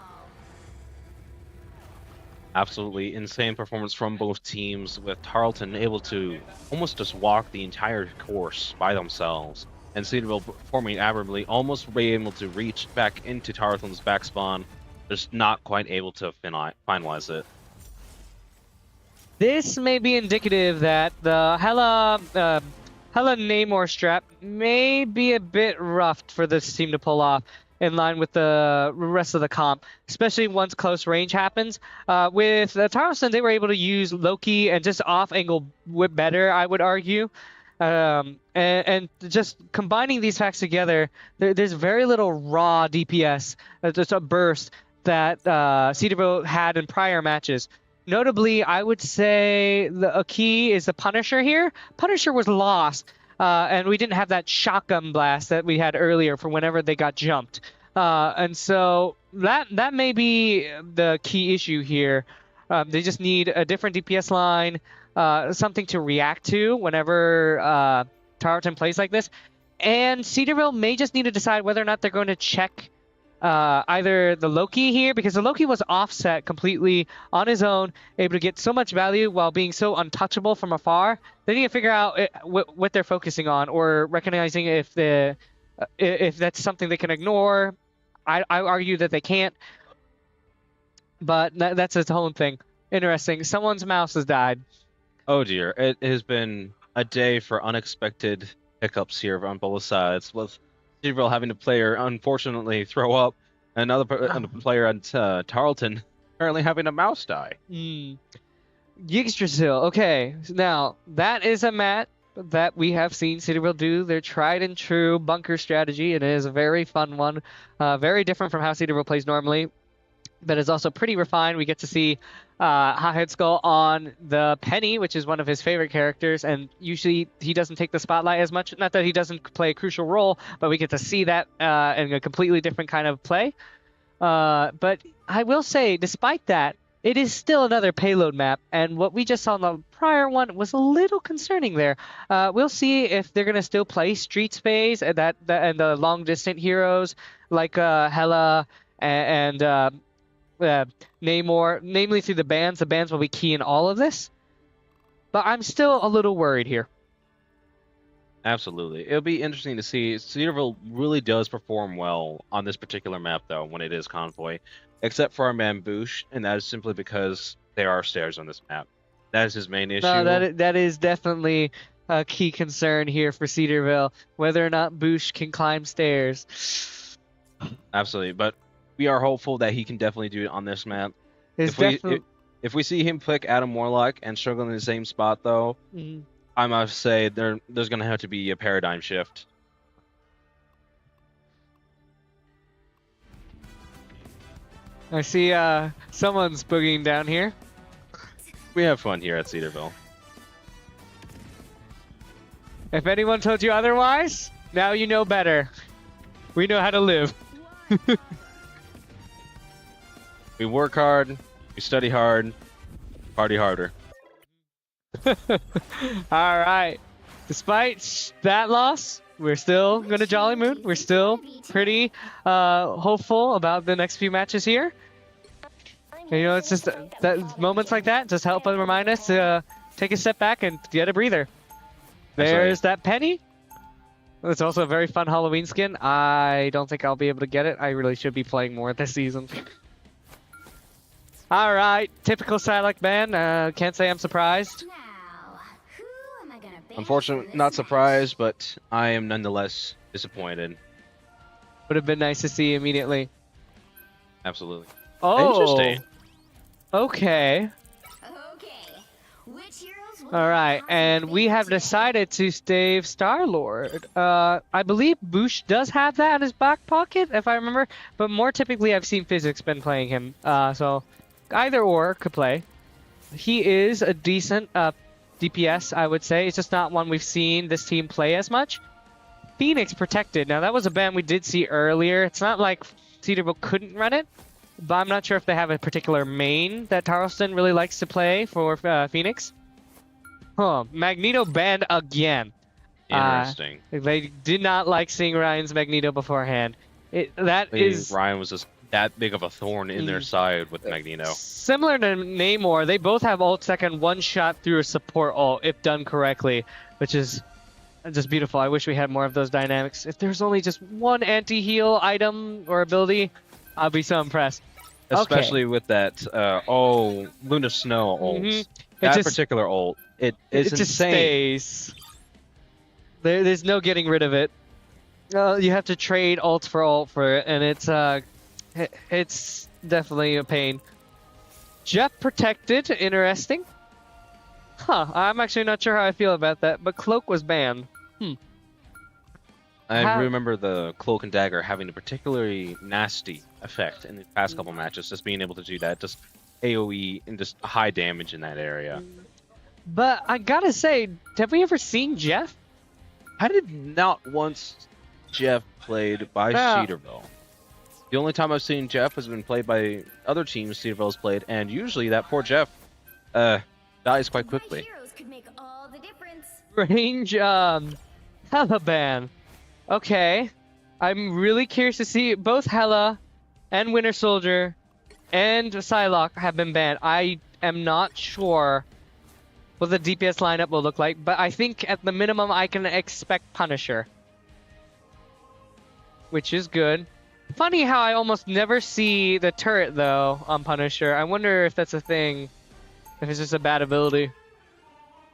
Absolutely insane performance from both teams, with Tarleton able to almost just walk the entire course by themselves, and Cedarville performing admirably, almost being able to reach back into Tarleton's back spawn just not quite able to finalize it. This may be indicative that the Hella Namor strap may be a bit rough for this team to pull off in line with the rest of the comp, especially once close range happens. With Tarleton, they were able to use Loki and just off-angle whip better, I would argue. And just combining these facts together, there's very little raw DPS, just a burst that Cedarville had in prior matches. Notably, I would say a key is the Punisher here. Punisher was lost, and we didn't have that shotgun blast that we had earlier for whenever they got jumped. And so that may be the key issue here. They just need a different DPS line, something to react to whenever Tarleton plays like this. And Cedarville may just need to decide whether or not they're going to check either the Loki here, because the Loki was offset completely on his own, able to get so much value while being so untouchable from afar. They need to figure out what they're focusing on, or recognizing if that's something they can ignore. I argue that they can't, but that's its own thing. Interesting. Someone's mouse has died. Oh dear, it has been a day for unexpected hiccups here on both sides, with Cedarville having to player unfortunately throw up, and another player at Tarleton apparently having a mouse die. Yggdrasil. Okay, now that is a map that we have seen Cedarville do their tried and true bunker strategy, and it is a very fun one, very different from how Cedarville plays normally, but it's also pretty refined. We get to see Hothead Skull on the Penny, which is one of his favorite characters, and usually he doesn't take the spotlight as much. Not that he doesn't play a crucial role, but we get to see that in a completely different kind of play. But I will say, despite that, it is still another payload map, and what we just saw in the prior one was a little concerning there. We'll see if they're going to still play Streets phase and the long-distant heroes like Hela and Namor, namely through the bands. The bands will be key in all of this, but I'm still a little worried here. Absolutely. It'll be interesting to see. Cedarville really does perform well on this particular map, though, when it is Convoy, except for our man Boosh, and that is simply because there are stairs on this map. That is his main issue. No, that is definitely a key concern here for Cedarville, whether or not Boosh can climb stairs. Absolutely, but we are hopeful that he can definitely do it on this map. If we see him pick Adam Warlock and struggle in the same spot, though, I must say there's going to have to be a paradigm shift. I see someone's boogieing down here. We have fun here at Cedarville. If anyone told you otherwise, now you know better. We know how to live. We work hard, we study hard, party harder. All right. Despite that loss, we're still going to Jolly Moon. We're still pretty hopeful about the next few matches here. And, you know, it's just that moments like that just help remind us to take a step back and get a breather. There's that Penny. It's also a very fun Halloween skin. I don't think I'll be able to get it. I really should be playing more this season. All right, typical Psylocke ban. Can't say I'm surprised. Now, who am I gonna ban Unfortunately, for this not match? surprised, but I am nonetheless disappointed. Would have been nice to see immediately. Absolutely. Oh, Interesting. okay. Okay. Which heroes will All right, be and we have decided to stave Star-Lord. I believe Boosh does have that in his back pocket, if I remember, but more typically I've seen Physics been playing him, so either or could play. He is a decent DPS, I would say. It's just not one we've seen this team play as much. Phoenix protected. Now, that was a ban we did see earlier. It's not like Cedarville couldn't run it, but I'm not sure if they have a particular main that Tarleton really likes to play for Phoenix. Huh. Magneto banned again. Interesting. They did not like seeing Ryan's Magneto beforehand. Ryan was just that big of a thorn in their side with Magneto. Similar to Namor, they both have ult second one shot through a support ult if done correctly, which is just beautiful. I wish we had more of those dynamics. If there's only just one anti-heal item or ability, I'd be so impressed. especially with that Luna Snow ult. It That just, particular ult, it it is just insane. stays. There's no getting rid of it. You have to trade ult for it, and it's definitely a pain. Jeff protected, interesting. Huh, I'm actually not sure how I feel about that, but Cloak was banned. I remember the Cloak and Dagger having a particularly nasty effect in the past couple matches, just being able to do that, just AoE and just high damage in that area. But I gotta say, have we ever seen Jeff? I did not once Jeff played by Yeah. Cedarville. The only time I've seen Jeff has been played by other teams Cedarville has played, and usually that poor Jeff dies quite quickly. My heroes could make all the difference. Range, Hella ban. Okay. I'm really curious to see both Hela and Winter Soldier and Psylocke have been banned. I am not sure what the DPS lineup will look like, but I think at the minimum I can expect Punisher. Which is good. Funny how I almost never see the turret though on Punisher. I wonder if that's a thing. If it's just a bad ability.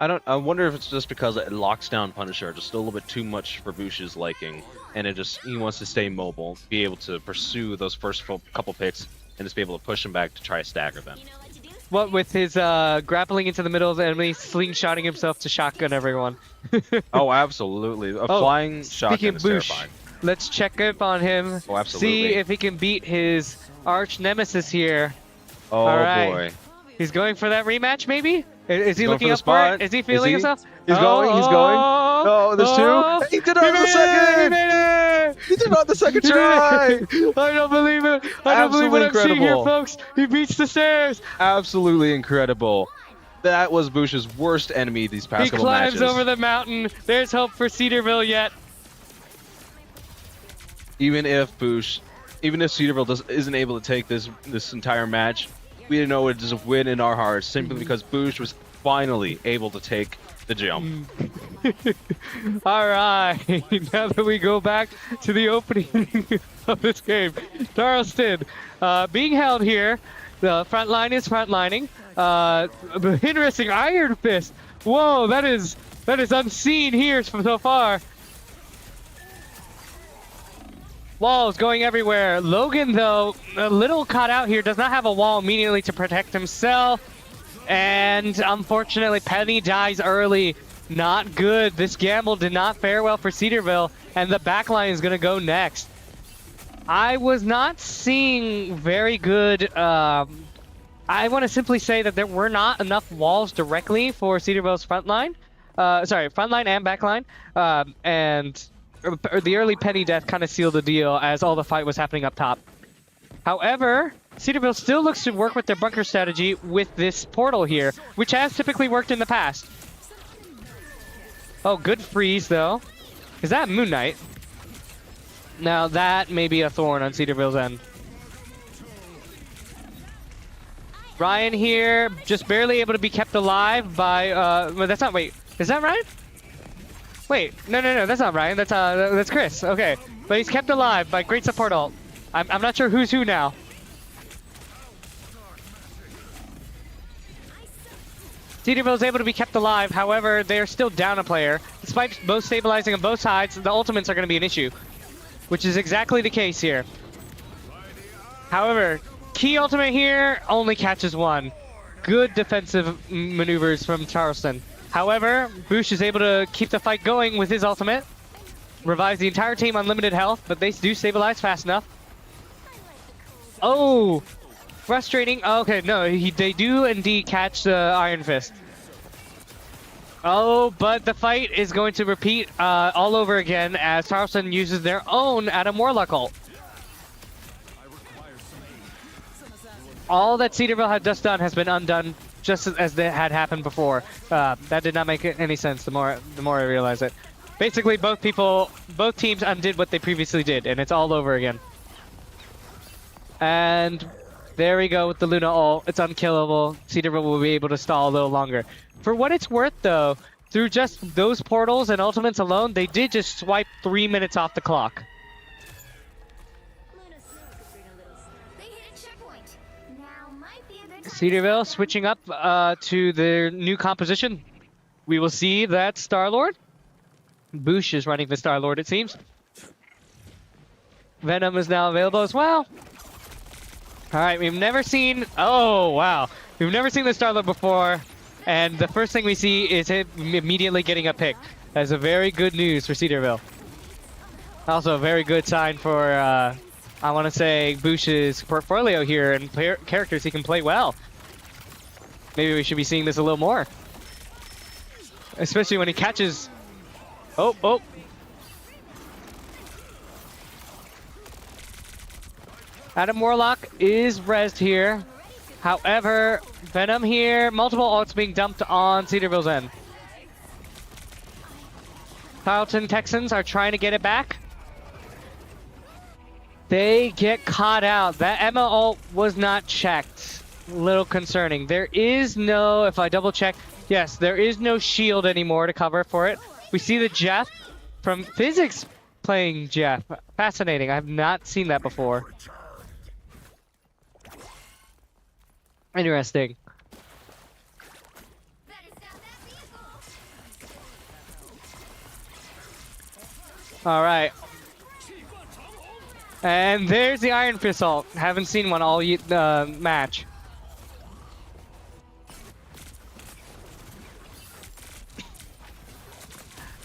I wonder if it's just because it locks down Punisher just a little bit too much for Bush's liking, and he wants to stay mobile, be able to pursue those first couple picks, and just be able to push them back to try to stagger them. You know what to do? What with his grappling into the middle of the enemy, slingshotting himself to shotgun everyone. Oh, absolutely. A flying shotgun speaking is of Bush, terrifying. let's check up on him. Oh, absolutely. See if he can beat his arch nemesis here. Oh, All right. boy. He's going for that rematch, maybe? Is he Going looking for the up for spot. it? Is he feeling he? himself? He's going. Oh, there's two. He did it on the He second. made it! He did it on the second He did try. it! I don't believe it! I don't believe what I'm seeing here, incredible. folks! He beats the stairs! Absolutely incredible. That was Bush's worst enemy these past He couple climbs matches. over the mountain. There's hope for Cedarville yet. Even if Cedarville isn't able to take this entire match, we know it is a win in our hearts simply because Bush was finally able to take the jump. All right, now that we go back to the opening of this game, Charleston being held here. The front line is frontlining. Interesting Iron Fist. Whoa, that is unseen here so far. Walls going everywhere. Logan, though, a little caught out here, does not have a wall immediately to protect himself. And unfortunately, Penny dies early. Not good. This gamble did not fare well for Cedarville, and the backline is going to go next. I was not seeing very good... I want to simply say that there were not enough walls directly for Cedarville's frontline. Sorry, frontline and backline. And the early Penny death kind of sealed the deal as all the fight was happening up top. However, Cedarville still looks to work with their bunker strategy with this portal here, which has typically worked in the past. Oh, good freeze, though. Is that Moon Knight? Now, that may be a thorn on Cedarville's end. Ryan here, just barely able to be kept alive by, well, that's not, wait, is that Ryan? Wait, no, that's not Ryan, that's Chris, okay. But he's kept alive by great support ult. I'm not sure who's who now. Cedarville is able to be kept alive, however, they're still down a player. Despite both stabilizing on both sides, the ultimates are going to be an issue. Which is exactly the case here. However, key ultimate here only catches one. Good defensive maneuvers from Charleston. However, Bush is able to keep the fight going with his ultimate. Revives the entire team on limited health, but they do stabilize fast enough. Oh! Frustrating. Oh, okay, no, they do indeed catch the Iron Fist. Oh, but the fight is going to repeat all over again as Charleston uses their own Adam Warlock ult. All that Cedarville had just done has been undone, just as it had happened before. That did not make any sense. The more I realize it, basically both teams undid what they previously did, and it's all over again. And there we go with the Luna ult. It's unkillable. Cedarville will be able to stall a little longer. For what it's worth, though, through just those portals and ultimates alone, they did just swipe 3 minutes off the clock. They hit a checkpoint. might be a good time. Cedarville switching up to their new composition. We will see that Star-Lord. Boosh is running the Star-Lord, it seems. Venom is now available as well. All right, we've never seen... Oh, wow. We've never seen the Star-Lord before. And the first thing we see is him immediately getting a pick. That's a very good news for Cedarville. Also a very good sign for, I want to say, Boosh's portfolio here and characters he can play well. Maybe we should be seeing this a little more. Especially when he catches... Oh. Adam Warlock is rezzed here. However, Venom here, multiple ults being dumped on Cedarville's end. Tarleton Texans are trying to get it back. They get caught out. That Emma ult was not checked. Little concerning. There is no, if I double check, yes, there is no shield anymore to cover for it. We see the Jeff from Physics playing Jeff. Fascinating. I have not seen that before. Interesting. All right. And there's the Iron Fist ult. Haven't seen one all match.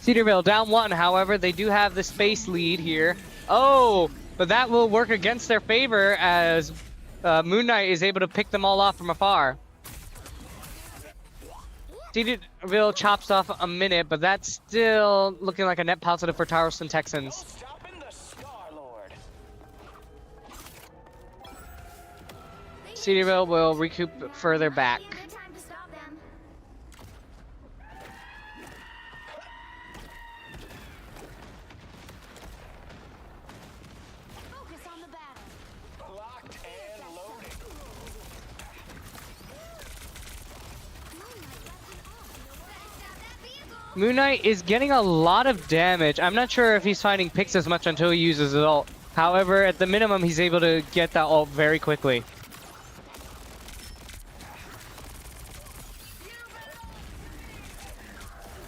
Cedarville down 1, however, they do have the space lead here. Oh, but that will work against their favor as Moon Knight is able to pick them all off from afar. Cedarville chops off a minute, but that's still looking like a net positive for Tarleton Texans. Cedarville will recoup further back. Be a good time to stop them. Focus on the battle. Locked and loaded. Moon Knight is getting a lot of damage. I'm not sure if he's finding picks as much until he uses his ult. However, at the minimum, he's able to get that ult very quickly.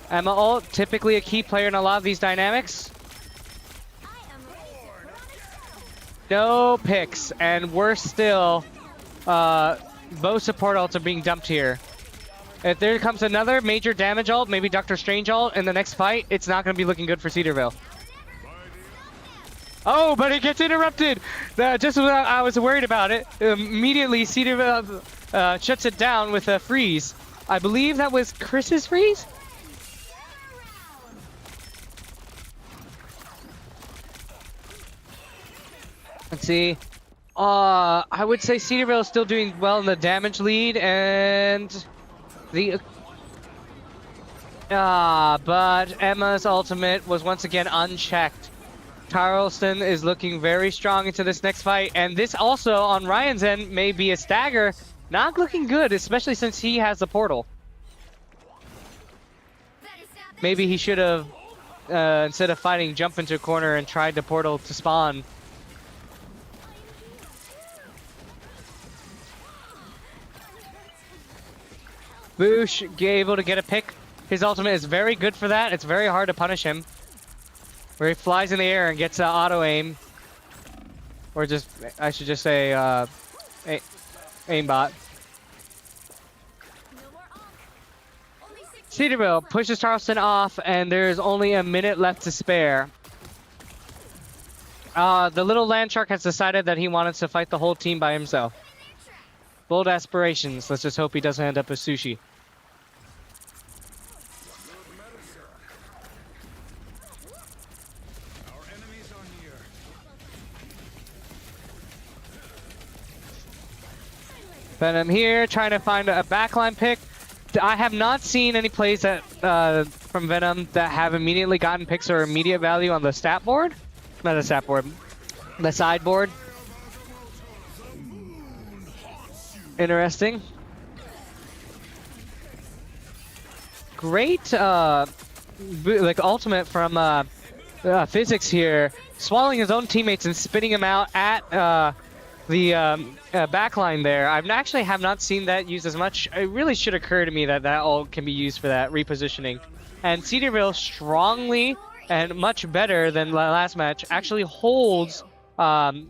Emma ult, typically a key player in a lot of these dynamics. No picks, and worse still, both support ults are being dumped here. If there comes another major damage ult, maybe Doctor Strange ult in the next fight, it's not going to be looking good for Cedarville. Oh, but it gets interrupted! Just when I was worried about it, immediately Cedarville shuts it down with a freeze. I believe that was Chris's freeze? Let's see. I would say Cedarville is still doing well in the damage lead, and the but Emma's ultimate was once again unchecked. Tarleton is looking very strong into this next fight, and this also on Ryan's end may be a stagger. Not looking good, especially since he has the portal. Maybe he should have, instead of fighting, jump into a corner and tried the portal to spawn. Boosh able to get a pick. His ultimate is very good for that. It's very hard to punish him. Where he flies in the air and gets auto aim. Or just, I should just say, aimbot. Cedarville pushes Tarleton off, and there's only a minute left to spare. The little land shark has decided that he wanted to fight the whole team by himself. Bold aspirations. Let's just hope he doesn't end up as sushi. Our enemies are near. Venom here, trying to find a backline pick. I have not seen any plays that from Venom that have immediately gotten picks or immediate value on the stat board. Not the stat board, the sideboard. Interesting. Great, like ultimate from Physics here, swallowing his own teammates and spitting him out at backline there. Actually have not seen that used as much. It really should occur to me that that all can be used for that repositioning. And Cedarville strongly and much better than last match actually holds and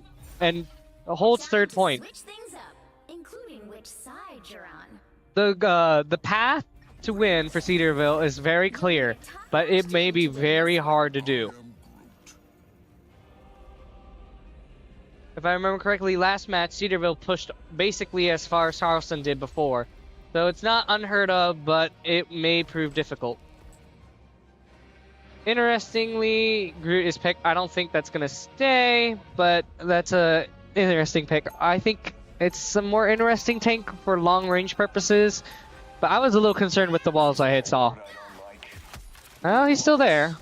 holds third point. Switch things up, including which side you're on. The path to win for Cedarville is very clear, but it may be very hard to do. If I remember correctly, last match Cedarville pushed basically as far as Charleston did before, so it's not unheard of, but it may prove difficult. Interestingly, Groot is picked. I don't think that's gonna stay, but that's a interesting pick. I think it's a more interesting tank for long-range purposes, but I was a little concerned with the walls I had saw. Well, he's still there.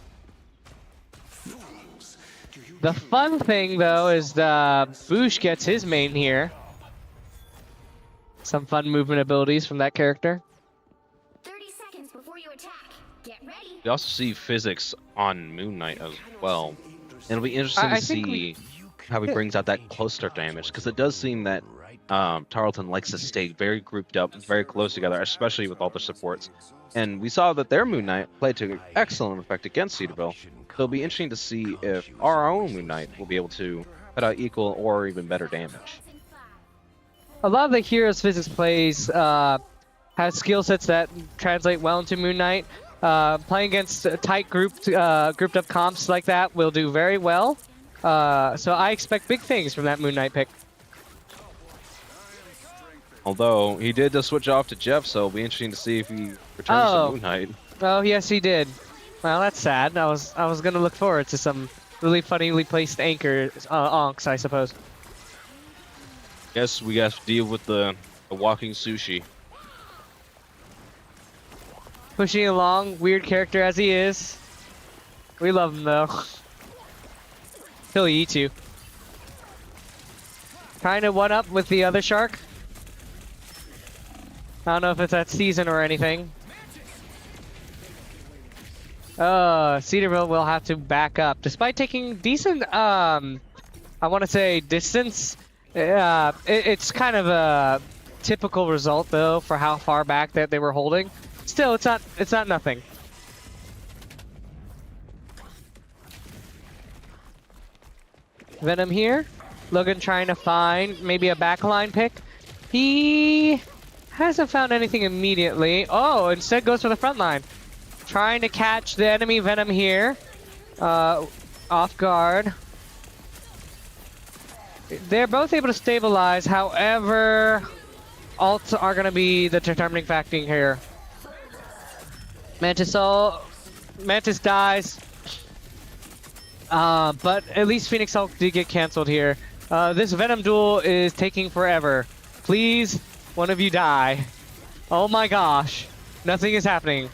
The fun thing, though, is Boosh gets his main here. Some fun movement abilities from that character. 30 seconds before you attack. Get ready. We also see physics on Moon Knight as well. And it'll be interesting I to think see how he brings out that cluster damage, because it does seem that Tarleton likes to stay very grouped up, very close together, especially with all the supports. And we saw that their Moon Knight played to excellent effect against Cedarville. So it'll be interesting to see if our own Moon Knight will be able to put out equal or even better damage. A lot of the heroes physics plays have skill sets that translate well into Moon Knight. Playing against tight grouped up comps like that will do very well. So I expect big things from that Moon Knight pick. Although he did just switch off to Jeff, so it'll be interesting to see if he returns to Moon Knight. Oh yes, he did. Well, that's sad. I was gonna look forward to some really funnily placed anchor onks, I suppose. Guess we got to deal with the walking sushi. Pushing along, weird character as he is. We love him though. He'll eat you. Trying to one up with the other shark. I don't know if it's that season or anything. Cedarville will have to back up. Despite taking decent, I want to say distance. It's kind of a typical result though for how far back that they were holding. Still, it's not nothing. Venom here. Logan trying to find maybe a backline pick. He hasn't found anything immediately. Oh, instead goes for the front line. Trying to catch the enemy Venom here. Off guard. They're both able to stabilize, however, ults are going to be the determining factor here. Mantis dies. But at least Phoenix Hulk did get cancelled here. This Venom duel is taking forever. Please, one of you die. Oh my gosh. Nothing is happening.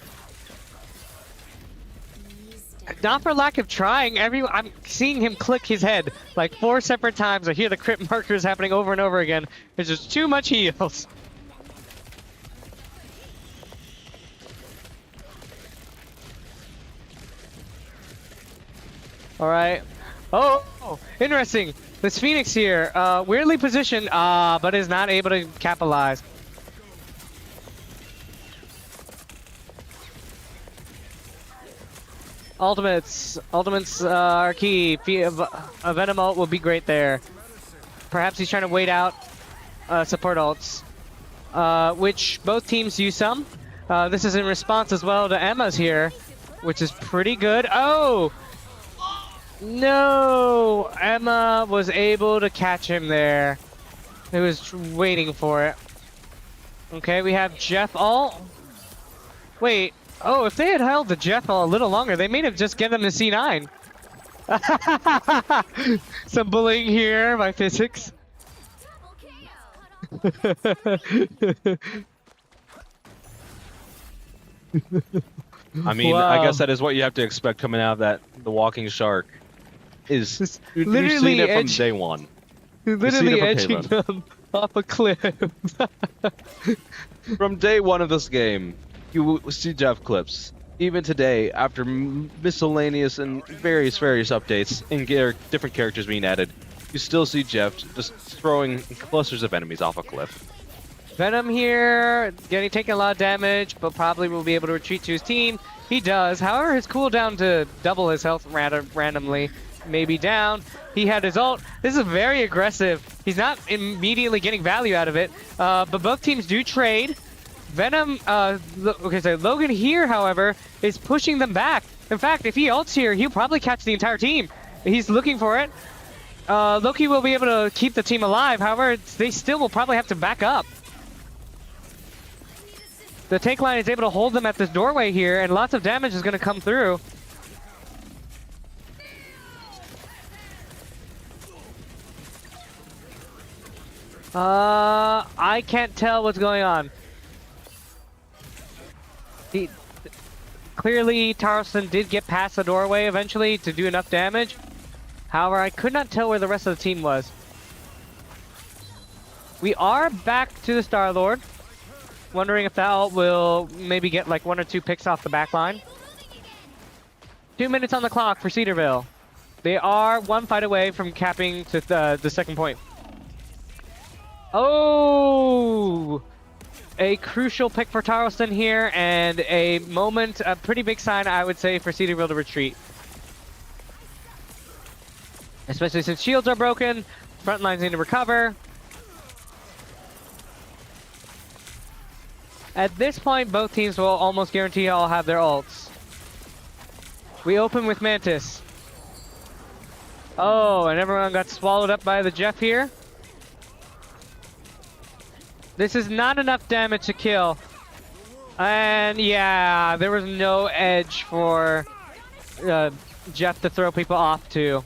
Not for lack of trying. I'm seeing him click his head like 4 separate times. I hear the crit markers happening over and over again. There's just too much heals. All right. Oh, interesting. This Phoenix here, weirdly positioned, but is not able to capitalize. Ultimates are key. A Venom ult will be great there. Perhaps he's trying to wait out support ults, which both teams use some. This is in response as well to Emma's here, which is pretty good. Oh! No! Emma was able to catch him there. He was waiting for it. Okay, we have Jeff ult. Wait. Oh, if they had held the Jeff ult a little longer, they may have just given them the C9. Some bullying here by physics. I mean, Wow. I guess that is what you have to expect coming out of the walking shark. Is you've literally seen it from edge- day one. Literally it from edging Kalen. them off a cliff. From day one of this game, you will see Jeff clips. Even today, after miscellaneous and various updates and different characters being added, you still see Jeff just throwing clusters of enemies off a cliff. Venom here, taking a lot of damage, but probably will be able to retreat to his team. He does. However, his cooldown to double his health randomly may be down. He had his ult. This is very aggressive. He's not immediately getting value out of it, but both teams do trade. Venom, okay, so Logan here, however, is pushing them back. In fact, if he ults here, he'll probably catch the entire team. He's looking for it. Loki will be able to keep the team alive. However, they still will probably have to back up. The tank line is able to hold them at this doorway here, and lots of damage is going to come through. I can't tell what's going on. Clearly, Tarleton did get past the doorway eventually to do enough damage. However, I could not tell where the rest of the team was. We are back to the Star-Lord. Wondering if that ult will maybe get like 1 or 2 picks off the back line. 2 minutes on the clock for Cedarville. They are 1 fight away from capping to the second point. Oh! A crucial pick for Tarleton here, and a pretty big sign, I would say, for Cedarville to retreat. Especially since shields are broken, front lines need to recover. At this point, both teams will almost guarantee all have their ults. We open with Mantis. Oh, and everyone got swallowed up by the Jeff here. This is not enough damage to kill. And yeah, there was no edge for Jeff to throw people off to.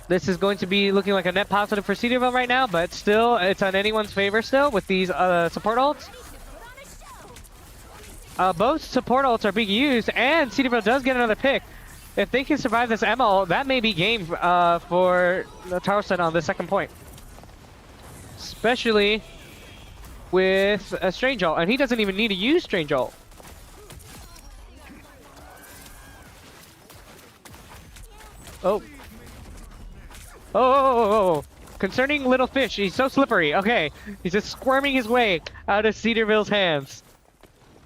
This is going to be looking like a net positive for Cedarville right now, but still, it's on anyone's favor still with these support ults. Both support ults are being used, and Cedarville does get another pick. If they can survive this Emma ult, that may be game for Tarleton on the second point. Especially with a Strange ult, and he doesn't even need to use Strange ult. Oh. Oh. Concerning Little Fish, he's so slippery. Okay, he's just squirming his way out of Cedarville's hands.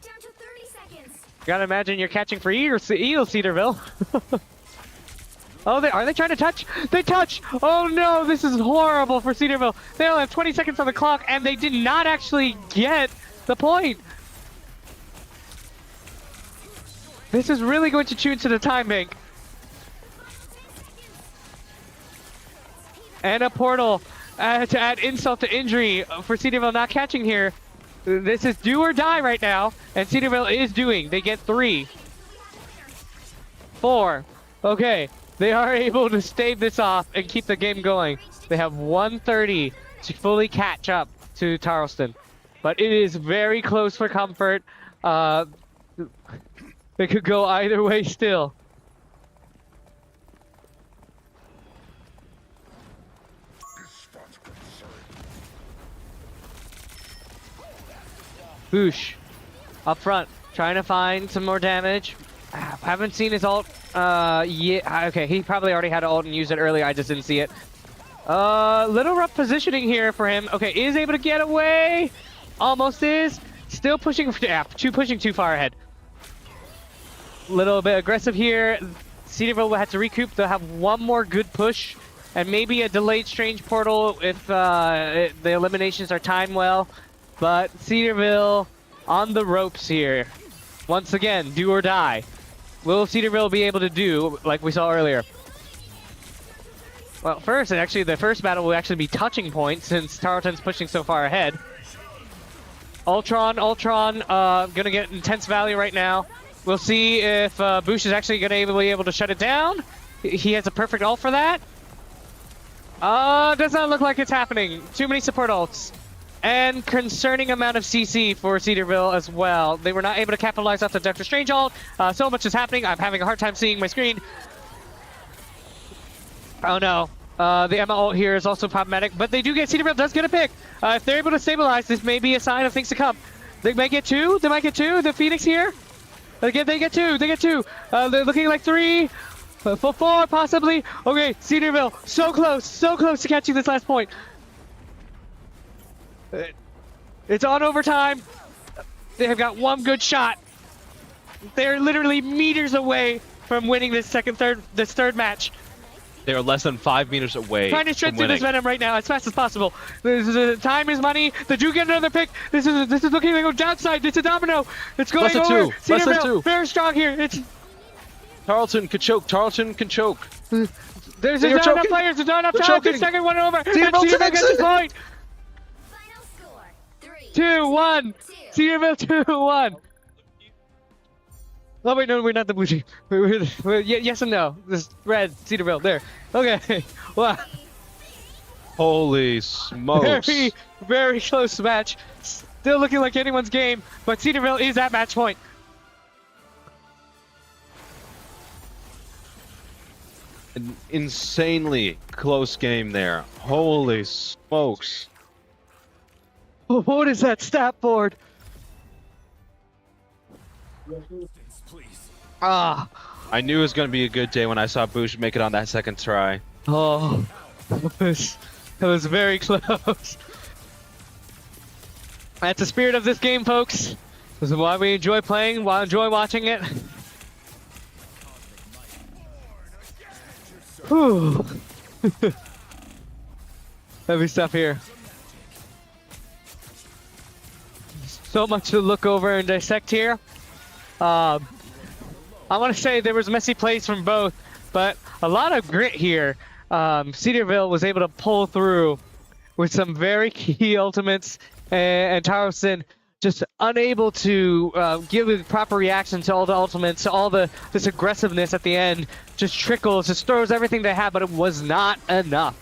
Down to 30 seconds. Gotta imagine you're catching for eel, Cedarville. Oh, are they trying to touch? They touch! Oh no, this is horrible for Cedarville. They only have 20 seconds on the clock, and they did not actually get the point. This is really going to chew into the time bank. And a portal to add insult to injury for Cedarville not catching here. This is do or die right now, and Cedarville is doing. They get 3. 4. Okay, they are able to stave this off and keep the game going. They have 1:30 to fully catch up to Tarleton. But it is very close for comfort. They could go either way still. Boosh, up front, trying to find some more damage. Haven't seen his ult. Yeah, okay, he probably already had an ult and used it earlier. I just didn't see it. Little rough positioning here for him. Okay, is able to get away. Almost is. Still pushing. Yeah, pushing too far ahead. Little bit aggressive here. Cedarville will have to recoup. They'll have one more good push, and maybe a delayed strange portal if the eliminations are timed well. But Cedarville on the ropes here. Once again, do or die. Will Cedarville be able to do like we saw earlier? Well, first, and actually the first battle will actually be touching points since Tarleton's pushing so far ahead. Ultron, gonna get intense value right now. We'll see if Bush is actually gonna be able to shut it down. He has a perfect ult for that. Does not look like it's happening. Too many support ults. And concerning amount of CC for Cedarville as well. They were not able to capitalize off the Doctor Strange ult. So much is happening. I'm having a hard time seeing my screen. Oh no. The Emma ult here is also problematic, but they do get, Cedarville does get a pick. If they're able to stabilize, this may be a sign of things to come. They might get 2. They might get 2. The Phoenix here. Again, they get 2. They get 2. They're looking like 3. 4 possibly. Okay, Cedarville, so close to catching this last point. It's on overtime. They have got one good shot. They're literally meters away from winning this third match. They are less than 5 meters away. Trying to shred from through this winning. venom right now as fast as possible. Time is money. They do get another pick. This is looking like a downside. It's a domino. It's going Less than over. 2. Less than Cedarville, 2. very strong here. It's Tarleton could choke. Tarleton can choke. there's They're not enough choking. players. There's not enough They're time. The choking. second one over. Cedarville Cedarville takes gets the it. point. Final score 3, 2-1. 2. Cedarville 2-1. Oh wait, no, we're not the blue team. Yes and no. This red Cedarville there. Okay. Wow. Holy smokes. Very close match. Still looking like anyone's game, but Cedarville is at match point. An insanely close game there. Holy smokes. What is that stat board? Please. Ah. I knew it was going to be a good day when I saw Bush make it on that second try. Oh. That was very close. That's the spirit of this game, folks. This is why we enjoy playing, why I enjoy watching it. Whew. Heavy stuff here. So much to look over and dissect here. I want to say there was messy plays from both, but a lot of grit here. Cedarville was able to pull through with some very key ultimates, and Tarleton just unable to give a proper reaction to all the ultimates, to all this aggressiveness at the end. Just trickles, just throws everything they had, but it was not enough.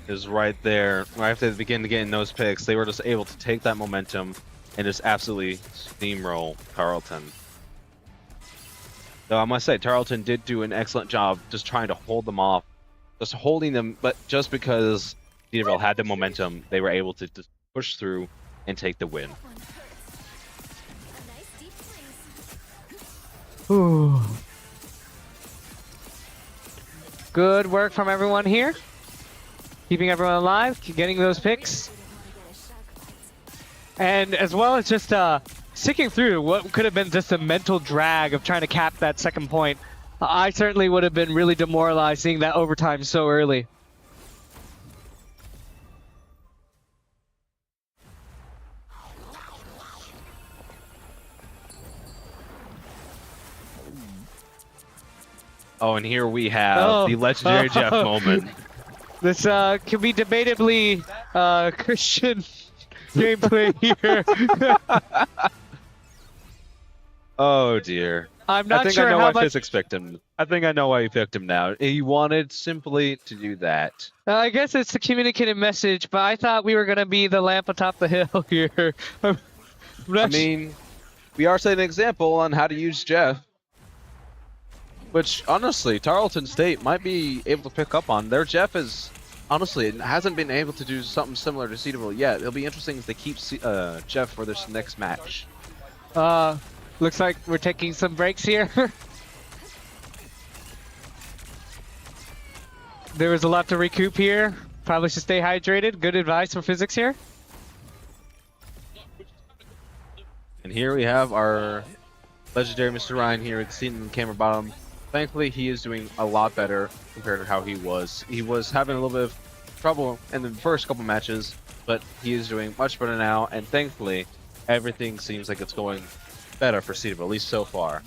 Is right there. Right after they begin to get in those picks, they were just able to take that momentum and just absolutely steamroll Tarleton. Though I must say, Tarleton did do an excellent job just trying to hold them off. Just holding them, but just because Cedarville had the momentum, they were able to just push through and take the win. A nice deep freeze. Ooh. Good work from everyone here. Keeping everyone alive, getting those picks. And as well as just sticking through what could have been just a mental drag of trying to cap that second point. I certainly would have been really demoralized seeing that overtime so early. Oh, and here we have the legendary Jeff moment. This could be debatably Christian gameplay here. Oh dear. I'm I not think sure I know how why much. Physics picked him. I think I know why he picked him now. He wanted simply to do that. I guess it's a communicated message, but I thought we were gonna be the lamp atop the hill here. I mean, we are setting an example on how to use Jeff. Which, honestly, Tarleton State might be able to pick up on. Their Jeff is, honestly, it hasn't been able to do something similar to Cedarville yet. It'll be interesting if they keep Jeff for this next match. Looks like we're taking some breaks here. There was a lot to recoup here. Probably should stay hydrated. Good advice from Physics here. And here we have our legendary Mr. Ryan here, seen in the camera bottom. Thankfully, he is doing a lot better compared to how he was. He was having a little bit of trouble in the first couple matches, but he is doing much better now, and thankfully, everything seems like it's going better for Cedarville, at least so far.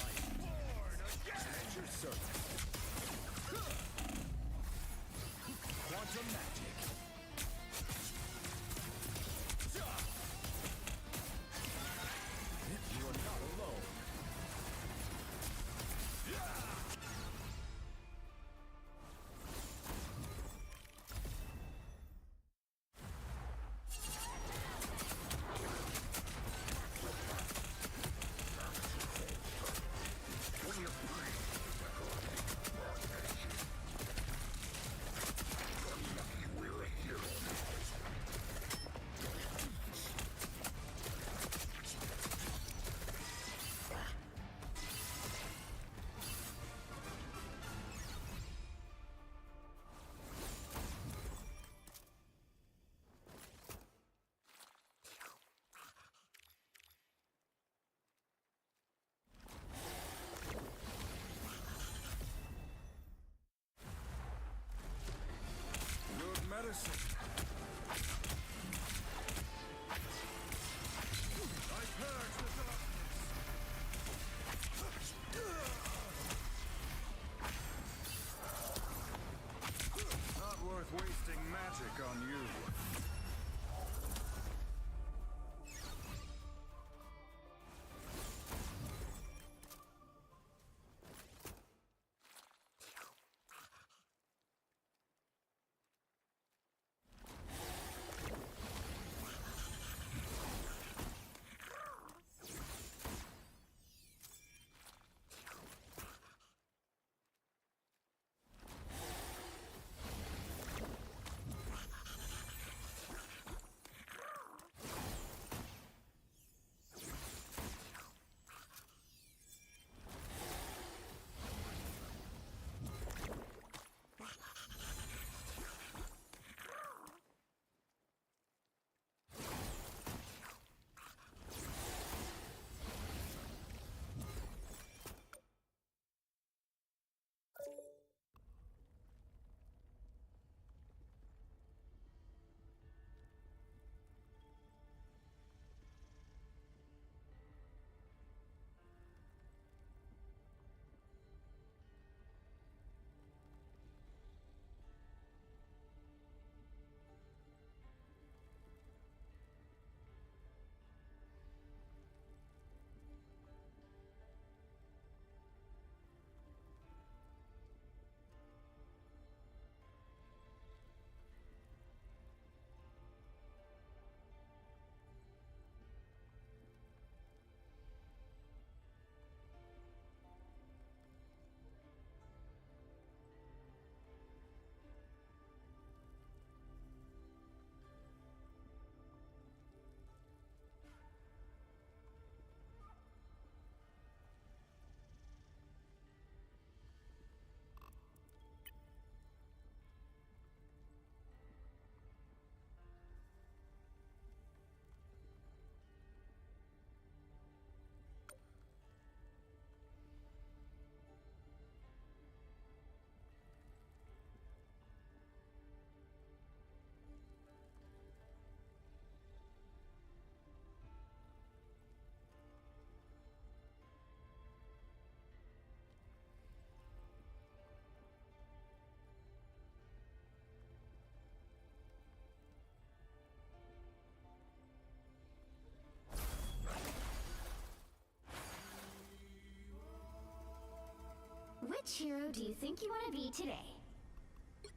Which hero do you think you want to be today?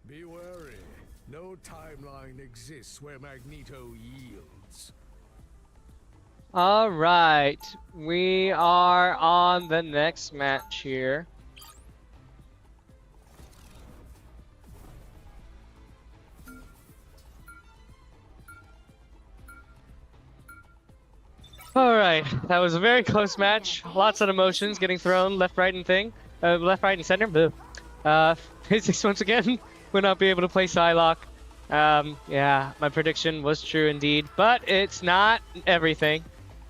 Be wary. No timeline exists where Magneto yields. All right, we are on the next match here. All right, that was a very close match. Lots of emotions getting thrown left, right, and center. Boo. Physics once again will not be able to play Psylocke. Yeah, my prediction was true indeed, but it's not everything,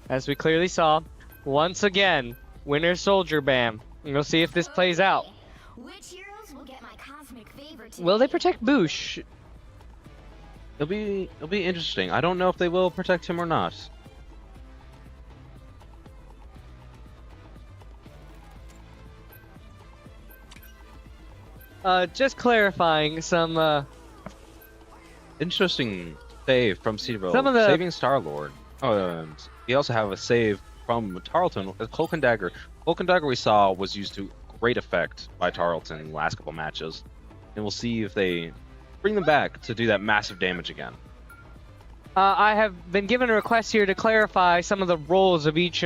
as we clearly saw. Once again, Winter Soldier Bam. And we'll see if this plays out. Which heroes will get my cosmic favor today? Will they protect Boosh? It'll be interesting. I don't know if they will protect him or not. Just clarifying some. Interesting save from Cedarville. Some of the- Saving Star-Lord. Oh, and he also have a save from Tarleton with Cloak and Dagger. Cloak and Dagger we saw was used to great effect by Tarleton in the last couple matches. And we'll see if they bring them back to do that massive damage again. I have been given a request here to clarify some of the roles of each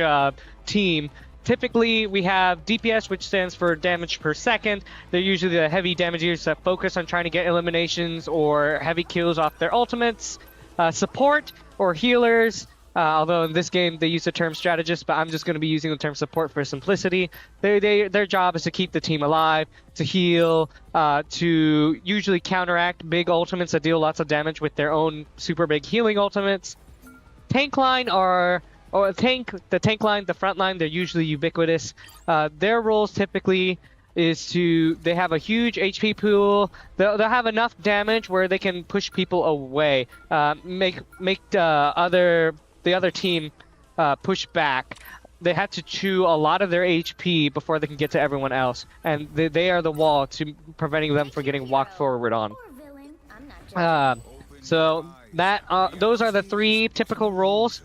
team. Typically, we have DPS, which stands for damage per second. They're usually the heavy damagers that focus on trying to get eliminations or heavy kills off their ultimates. Support or healers, although in this game they use the term strategist, but I'm just going to be using the term support for simplicity. Their job is to keep the team alive, to heal, to usually counteract big ultimates that deal lots of damage with their own super big healing ultimates. Tank line the tank line, the front line, they're usually ubiquitous. Their roles typically is they have a huge HP pool. They'll have enough damage where they can push people away, make the other team push back. They have to chew a lot of their HP before they can get to everyone else, and they are the wall to preventing them from getting walked forward on. Or villain? I'm not judging. So those are the three typical roles.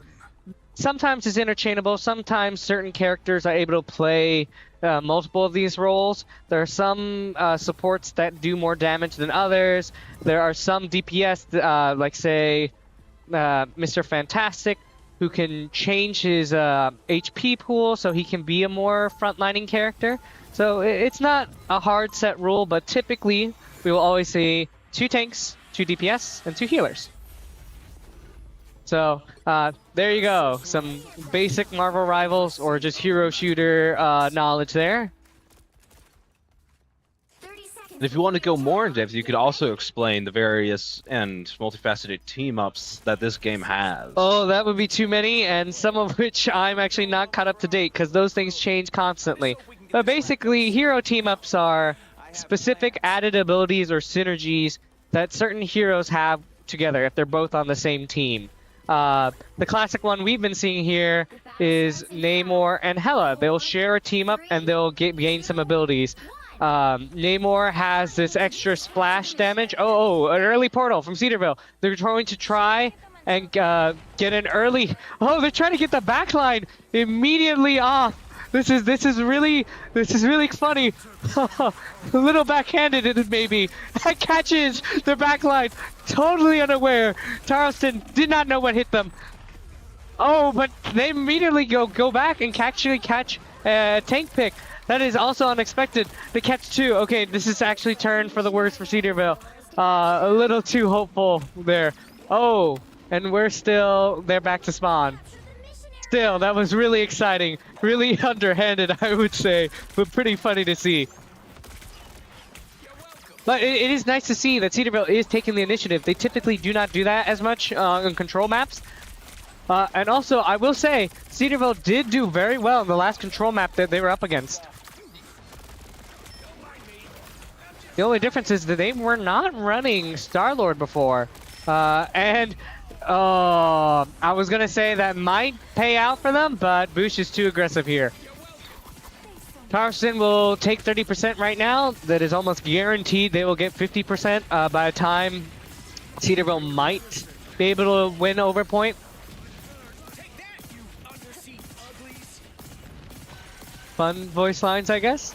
Sometimes it's interchangeable. Sometimes certain characters are able to play multiple of these roles. There are some supports that do more damage than others. There are some DPS, like say Mr. Fantastic, who can change his HP pool so he can be a more frontlining character. So it's not a hard set rule, but typically we will always see 2 tanks, 2 DPS, and 2 healers. So there you go, some basic Marvel Rivals or just hero shooter knowledge there. 30 seconds. And if you want to go more in depth, you could also explain the various and multifaceted team-ups that this game has. Oh, that would be too many, and some of which I'm actually not caught up to date because those things change constantly. But basically, hero team-ups are specific added abilities or synergies that certain heroes have together if they're both on the same team. The classic one we've been seeing here is Namor and Hela. They'll share a team up and they'll gain some abilities. Namor has this extra splash damage. Oh, an early portal from Cedarville. They're going to try and get an early. Oh, they're trying to get the backline immediately off. This is really funny. A little backhanded, maybe. That catches the backline. Totally unaware. Tarleton did not know what hit them. Oh, but they immediately go back and actually catch a tank pick. That is also unexpected. They catch 2. Okay, this is actually turned for the worse for Cedarville. A little too hopeful there. Oh, and they're back to spawn. Still, that was really exciting. Really underhanded, I would say, but pretty funny to see. But it is nice to see that Cedarville is taking the initiative. They typically do not do that as much on control maps. And also, I will say, Cedarville did do very well in the last control map that they were up against. The only difference is that they were not running Star-Lord before. I was going to say that might pay out for them, but Boosh is too aggressive here. Tarleton will take 30% right now. That is almost guaranteed they will get 50% by the time Cedarville might be able to win over point. Fun voice lines, I guess.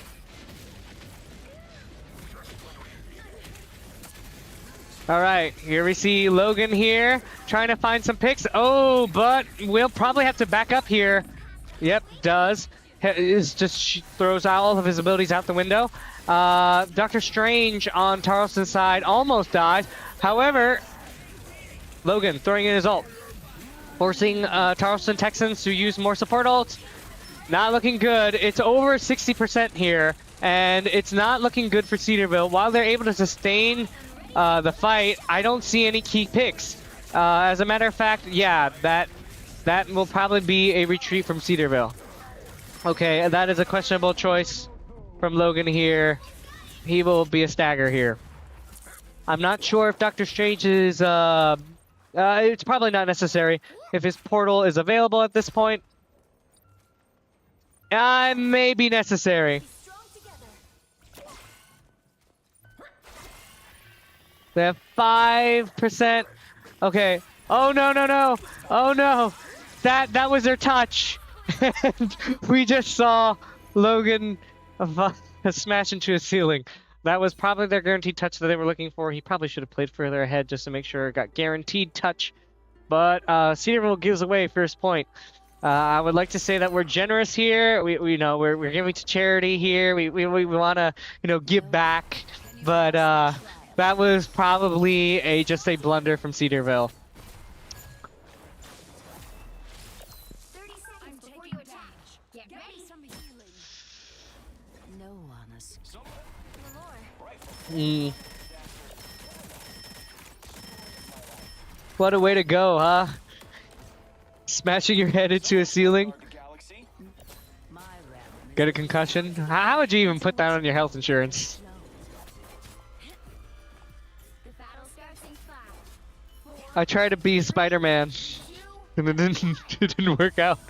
All right, here we see Logan here trying to find some picks. Oh, but we'll probably have to back up here. Yep, does. Is just throws all of his abilities out the window. Doctor Strange on Tarleton's side almost dies. However, Logan throwing in his ult, forcing Tarleton Texans to use more support ults. Not looking good. It's over 60% here, and it's not looking good for Cedarville. While they're able to sustain the fight, I don't see any key picks. As a matter of fact, yeah, that will probably be a retreat from Cedarville. Okay, that is a questionable choice from Logan here. He will be a stagger here. I'm not sure if Doctor Strange is... it's probably not necessary. If his portal is available at this point, may be necessary. They have 5%. Okay. Oh no no no! Oh no! That was their touch. And we just saw Logan smash into a ceiling. That was probably their guaranteed touch that they were looking for. He probably should have played further ahead just to make sure it got guaranteed touch. But Cedarville gives away first point. I would like to say that we're generous here. We know we're giving to charity here. We want to give back. But that was probably just a blunder from Cedarville. 30 seconds before you attack. Get ready. No one is. What a way to go, huh? Smashing your head into a ceiling. My round. Get a concussion. How would you even put that on your health insurance? The battle starts in 5. I tried to be Spider-Man, and it didn't work out. All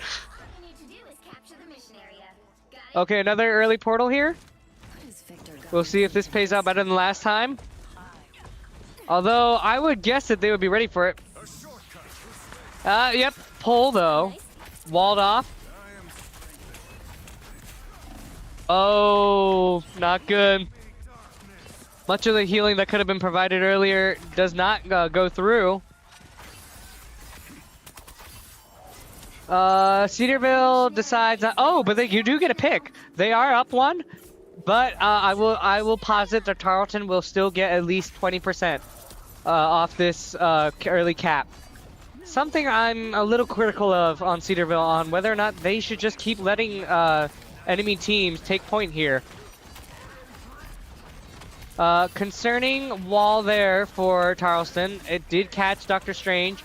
you need to do is capture the mission area. Got it? Okay, another early portal here. What is Victor going We'll see if this pays out better than last time. Although I would guess that they would be ready for it. Yep, pull though. Walled off. Oh, not good. Much of the healing that could have been provided earlier does not go through. Cedarville decides. Oh, but you do get a pick. They are up one, but I will posit that Tarleton will still get at least 20% off this early cap. Something I'm a little critical of on Cedarville on whether or not they should just keep letting enemy teams take point here. Concerning wall there for Tarleton, it did catch Doctor Strange.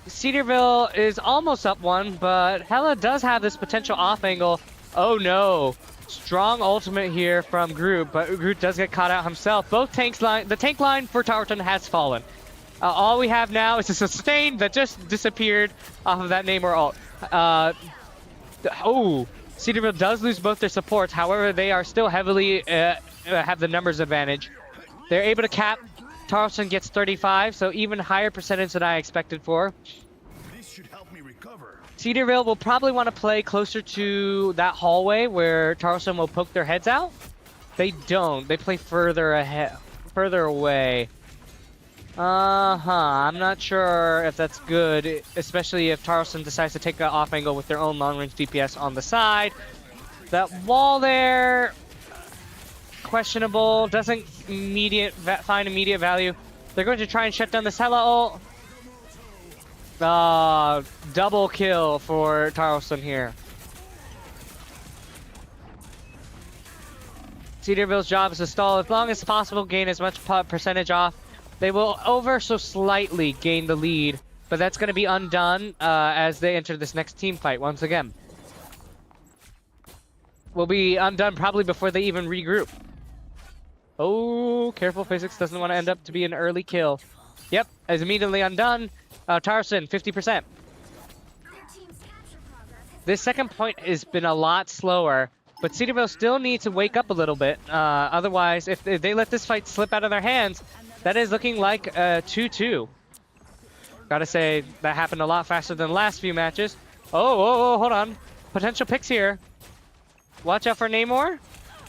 Cedarville is almost up one, but Hella does have this potential off angle. Oh no. Strong ultimate here from Groot, but Groot does get caught out himself. The tank line for Tarleton has fallen. All we have now is a sustain that just disappeared off of that Namor ult. Cedarville does lose both their supports. However, they are still heavily have the numbers advantage. They're able to cap. Tarleton gets 35, so even higher percentage than I expected for. This should help me recover. Cedarville will probably want to play closer to that hallway where Tarleton will poke their heads out. They don't. They play further ahead, further away. I'm not sure if that's good, especially if Tarleton decides to take an off angle with their own long-range DPS on the side. That wall there, questionable. Doesn't find immediate value. They're going to try and shut down this Hela ult. Double kill for Tarleton here. Cedarville's job is to stall as long as possible, gain as much percentage off. They will so slightly gain the lead, but that's going to be undone as they enter this next team fight once again. Will be undone probably before they even regroup. Oh, careful, Physics doesn't want to end up to be an early kill. Yep, is immediately undone. Tarleton, 50%. This second point has been a lot slower, but Cedarville still needs to wake up a little bit. Otherwise, if they let this fight slip out of their hands, that is looking like a 2-2. Gotta say, that happened a lot faster than the last few matches. Oh, hold on. Potential picks here. Watch out for Namor.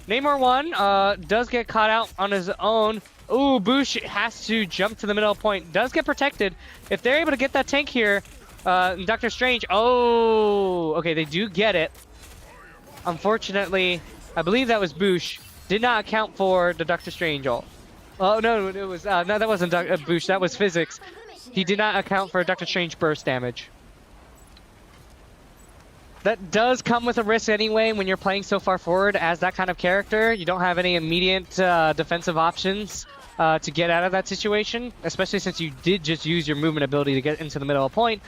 Namor 1 does get caught out on his own. Ooh, Bush has to jump to the middle point. Does get protected. If they're able to get that tank here, Doctor Strange. Oh, okay, they do get it. Unfortunately, I believe that was Bush. Did not account for the Doctor Strange ult. Oh no, it was no, that wasn't Bush. That was Physics. He did not account for Doctor Strange burst damage. That does come with a risk anyway when you're playing so far forward as that kind of character. You don't have any immediate defensive options to get out of that situation, especially since you did just use your movement ability to get into the middle of the point.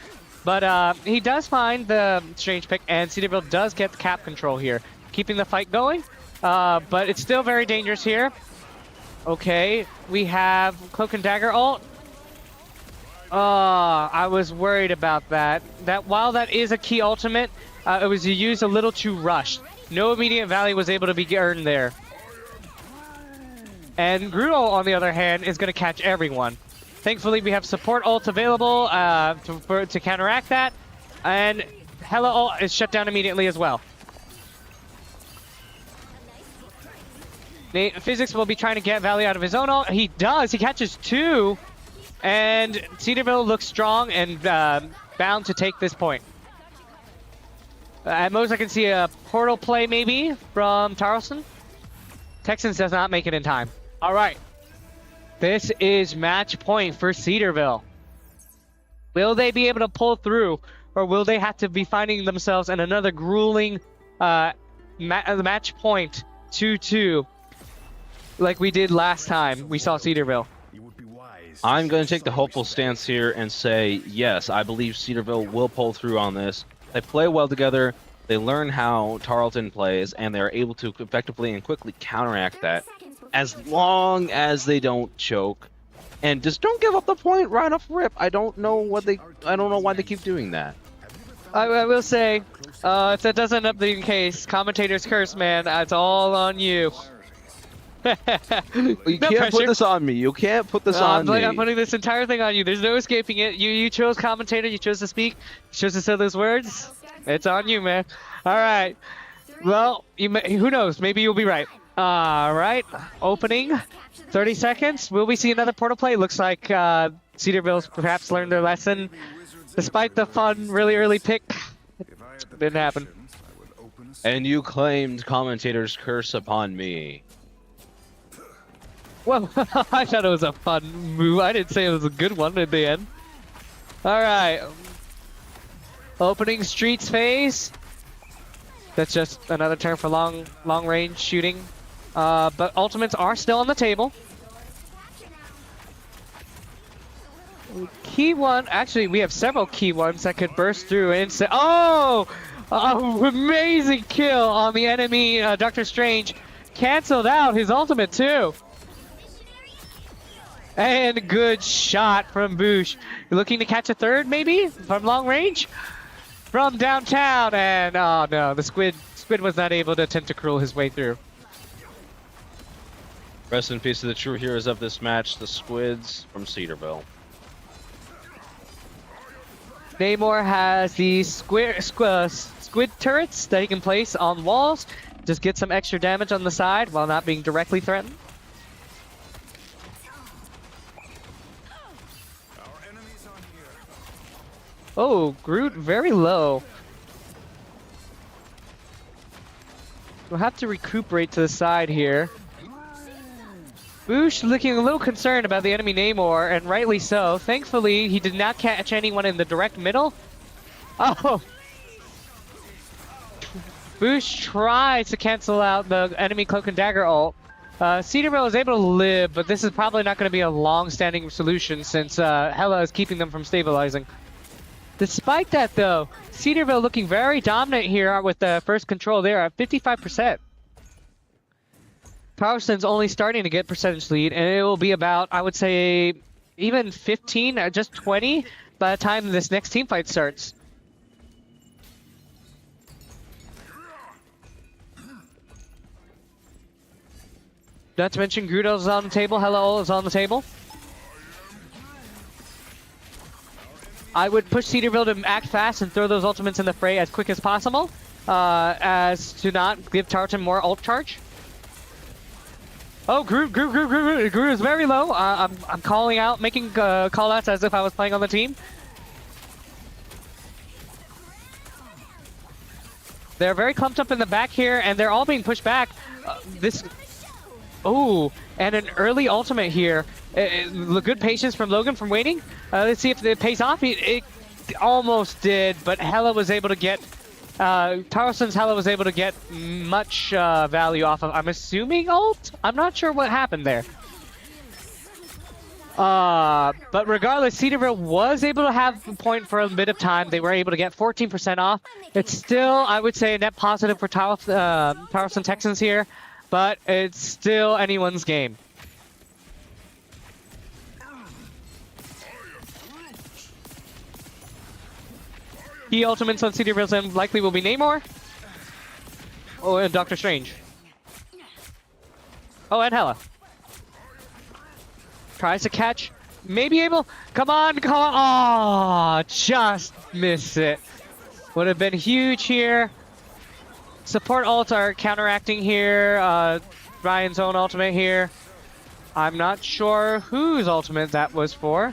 But he does find the Strange pick, and Cedarville does get the cap control here, keeping the fight going. But it's still very dangerous here. Okay, we have Cloak and Dagger ult. I was worried about that. While that is a key ultimate, it was used a little too rushed. No immediate value was able to be earned there. And Groot ult, on the other hand, is going to catch everyone. Thankfully, we have support ult available to counteract that. And Hela ult is shut down immediately as well. Physics will be trying to get value out of his own ult. He does. He catches two. And Cedarville looks strong and bound to take this point. At most, I can see a portal play maybe from Tarleton. Texans does not make it in time. All right. This is match point for Cedarville. Will they be able to pull through, or will they have to be finding themselves in another grueling match point 2-2 like we did last time we saw Cedarville? I'm going to take the hopeful stance here and say, yes, I believe Cedarville will pull through on this. They play well together, they learn how Tarleton plays, and they're able to effectively and quickly counteract that as long as they don't choke. And just don't give up the point right off rip. I don't know why they keep doing that. I will say, if that doesn't end up being the case, commentator's curse, man, it's all on you. You can't put this on me. You can't put this on me. I'm putting this entire thing on you. There's no escaping it. You chose commentator. You chose to speak. You chose to say those words. It's on you, man. All right. Well, who knows? Maybe you'll be right. All right. Opening. 30 seconds. Will we see another portal play? Looks like Cedarville's perhaps learned their lesson. Despite the fun, really early pick, it didn't happen. And you claimed commentator's curse upon me. Well, I thought it was a fun move. I didn't say it was a good one at the end. All right. Opening streets phase. That's just another term for long range shooting. But ultimates are still on the table. Key one. Actually, we have several key ones that could burst through and say, oh! Amazing kill on the enemy. Doctor Strange canceled out his ultimate too. And good shot from Bush. You're looking to catch a third, maybe? From long range? From downtown, and oh no, the squid was not able to tentacruel his way through. Rest in peace to the true heroes of this match, the squids from Cedarville. Namor has these squid turrets that he can place on walls. Just get some extra damage on the side while not being directly threatened. Oh, Groot very low. We'll have to recuperate to the side here. Bush looking a little concerned about the enemy Namor, and rightly so. Thankfully, he did not catch anyone in the direct middle. Oh! Bush tries to cancel out the enemy Cloak and Dagger ult. Cedarville is able to live, but this is probably not going to be a long-standing solution since Hela is keeping them from stabilizing. Despite that, though, Cedarville looking very dominant here with the first control there at 55%. Tarleton's only starting to get percentage lead, and it will be about, I would say, even 15, just 20 by the time this next team fight starts. Not to mention, Grudo is on the table, Hela is on the table. I would push Cedarville to act fast and throw those ultimates in the fray as quick as possible, as to not give Tarleton more ult charge. Oh, Groot is very low. I'm calling out, making call-outs as if I was playing on the team. They're very clumped up in the back here, and they're all being pushed back. Oh, and an early ultimate here. Good patience from Logan from waiting. Let's see if it pays off. It almost did, but Hella was able to get... Tarlson's Hella was able to get much value off of, I'm assuming, ult? I'm not sure what happened there. But regardless, Cedarville was able to have a point for a bit of time. They were able to get 14% off. It's still, I would say, a net positive for Tarleton Texans here, but it's still anyone's game. Key ultimates on Cedarville's end likely will be Namor. Oh, and Doctor Strange. Oh, and Hela. Tries to catch. Maybe able. Come on, come on. Oh, just miss it. Would have been huge here. Support ults are counteracting here. Ryan's own ultimate here. I'm not sure whose ultimate that was for.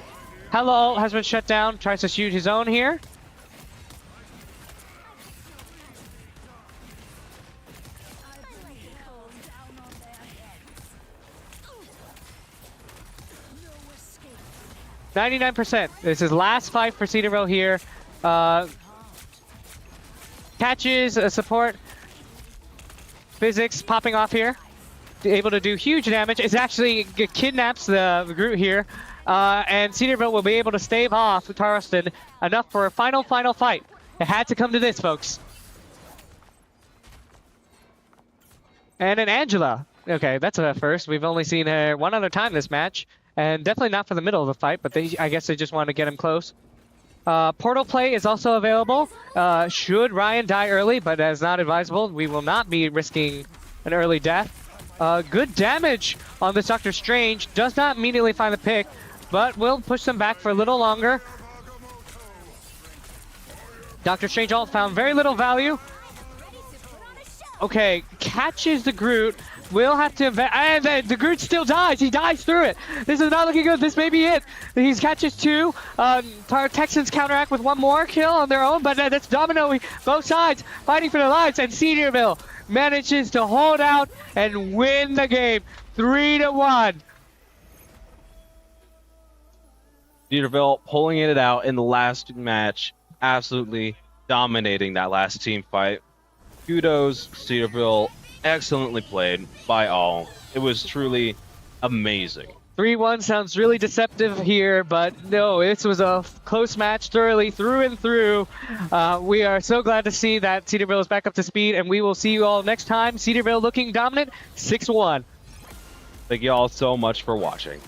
Hela ult has been shut down. Tries to shoot his own here. %. This is last fight for Cedarville here. Catches, support, physics popping off here. Able to do huge damage. It actually kidnaps the Groot here. And Cedarville will be able to stave off Tarleton enough for a final fight. It had to come to this, folks. And an Angela. Okay, that's a first. We've only seen her one other time this match. And definitely not for the middle of the fight, but I guess they just want to get him close. Portal play is also available. Should Ryan die early, but as not advisable, we will not be risking an early death. Good damage on this Doctor Strange. Does not immediately find the pick, but will push them back for a little longer. Doctor Strange ult found very little value. Okay, catches the Groot. We'll have to and the Groot still dies. He dies through it. This is not looking good. This may be it. He catches two. Texans counteract with one more kill on their own, but that's domino. Both sides fighting for their lives, and Cedarville manages to hold out and win the game 3-1. Cedarville pulling it out in the last match, absolutely dominating that last team fight. Kudos, Cedarville. Excellently played by all. It was truly amazing. 3-1 sounds really deceptive here, but no, this was a close match thoroughly through and through. We are so glad to see that Cedarville is back up to speed, and we will see you all next time. Cedarville looking dominant, 6-1. Thank you all so much for watching.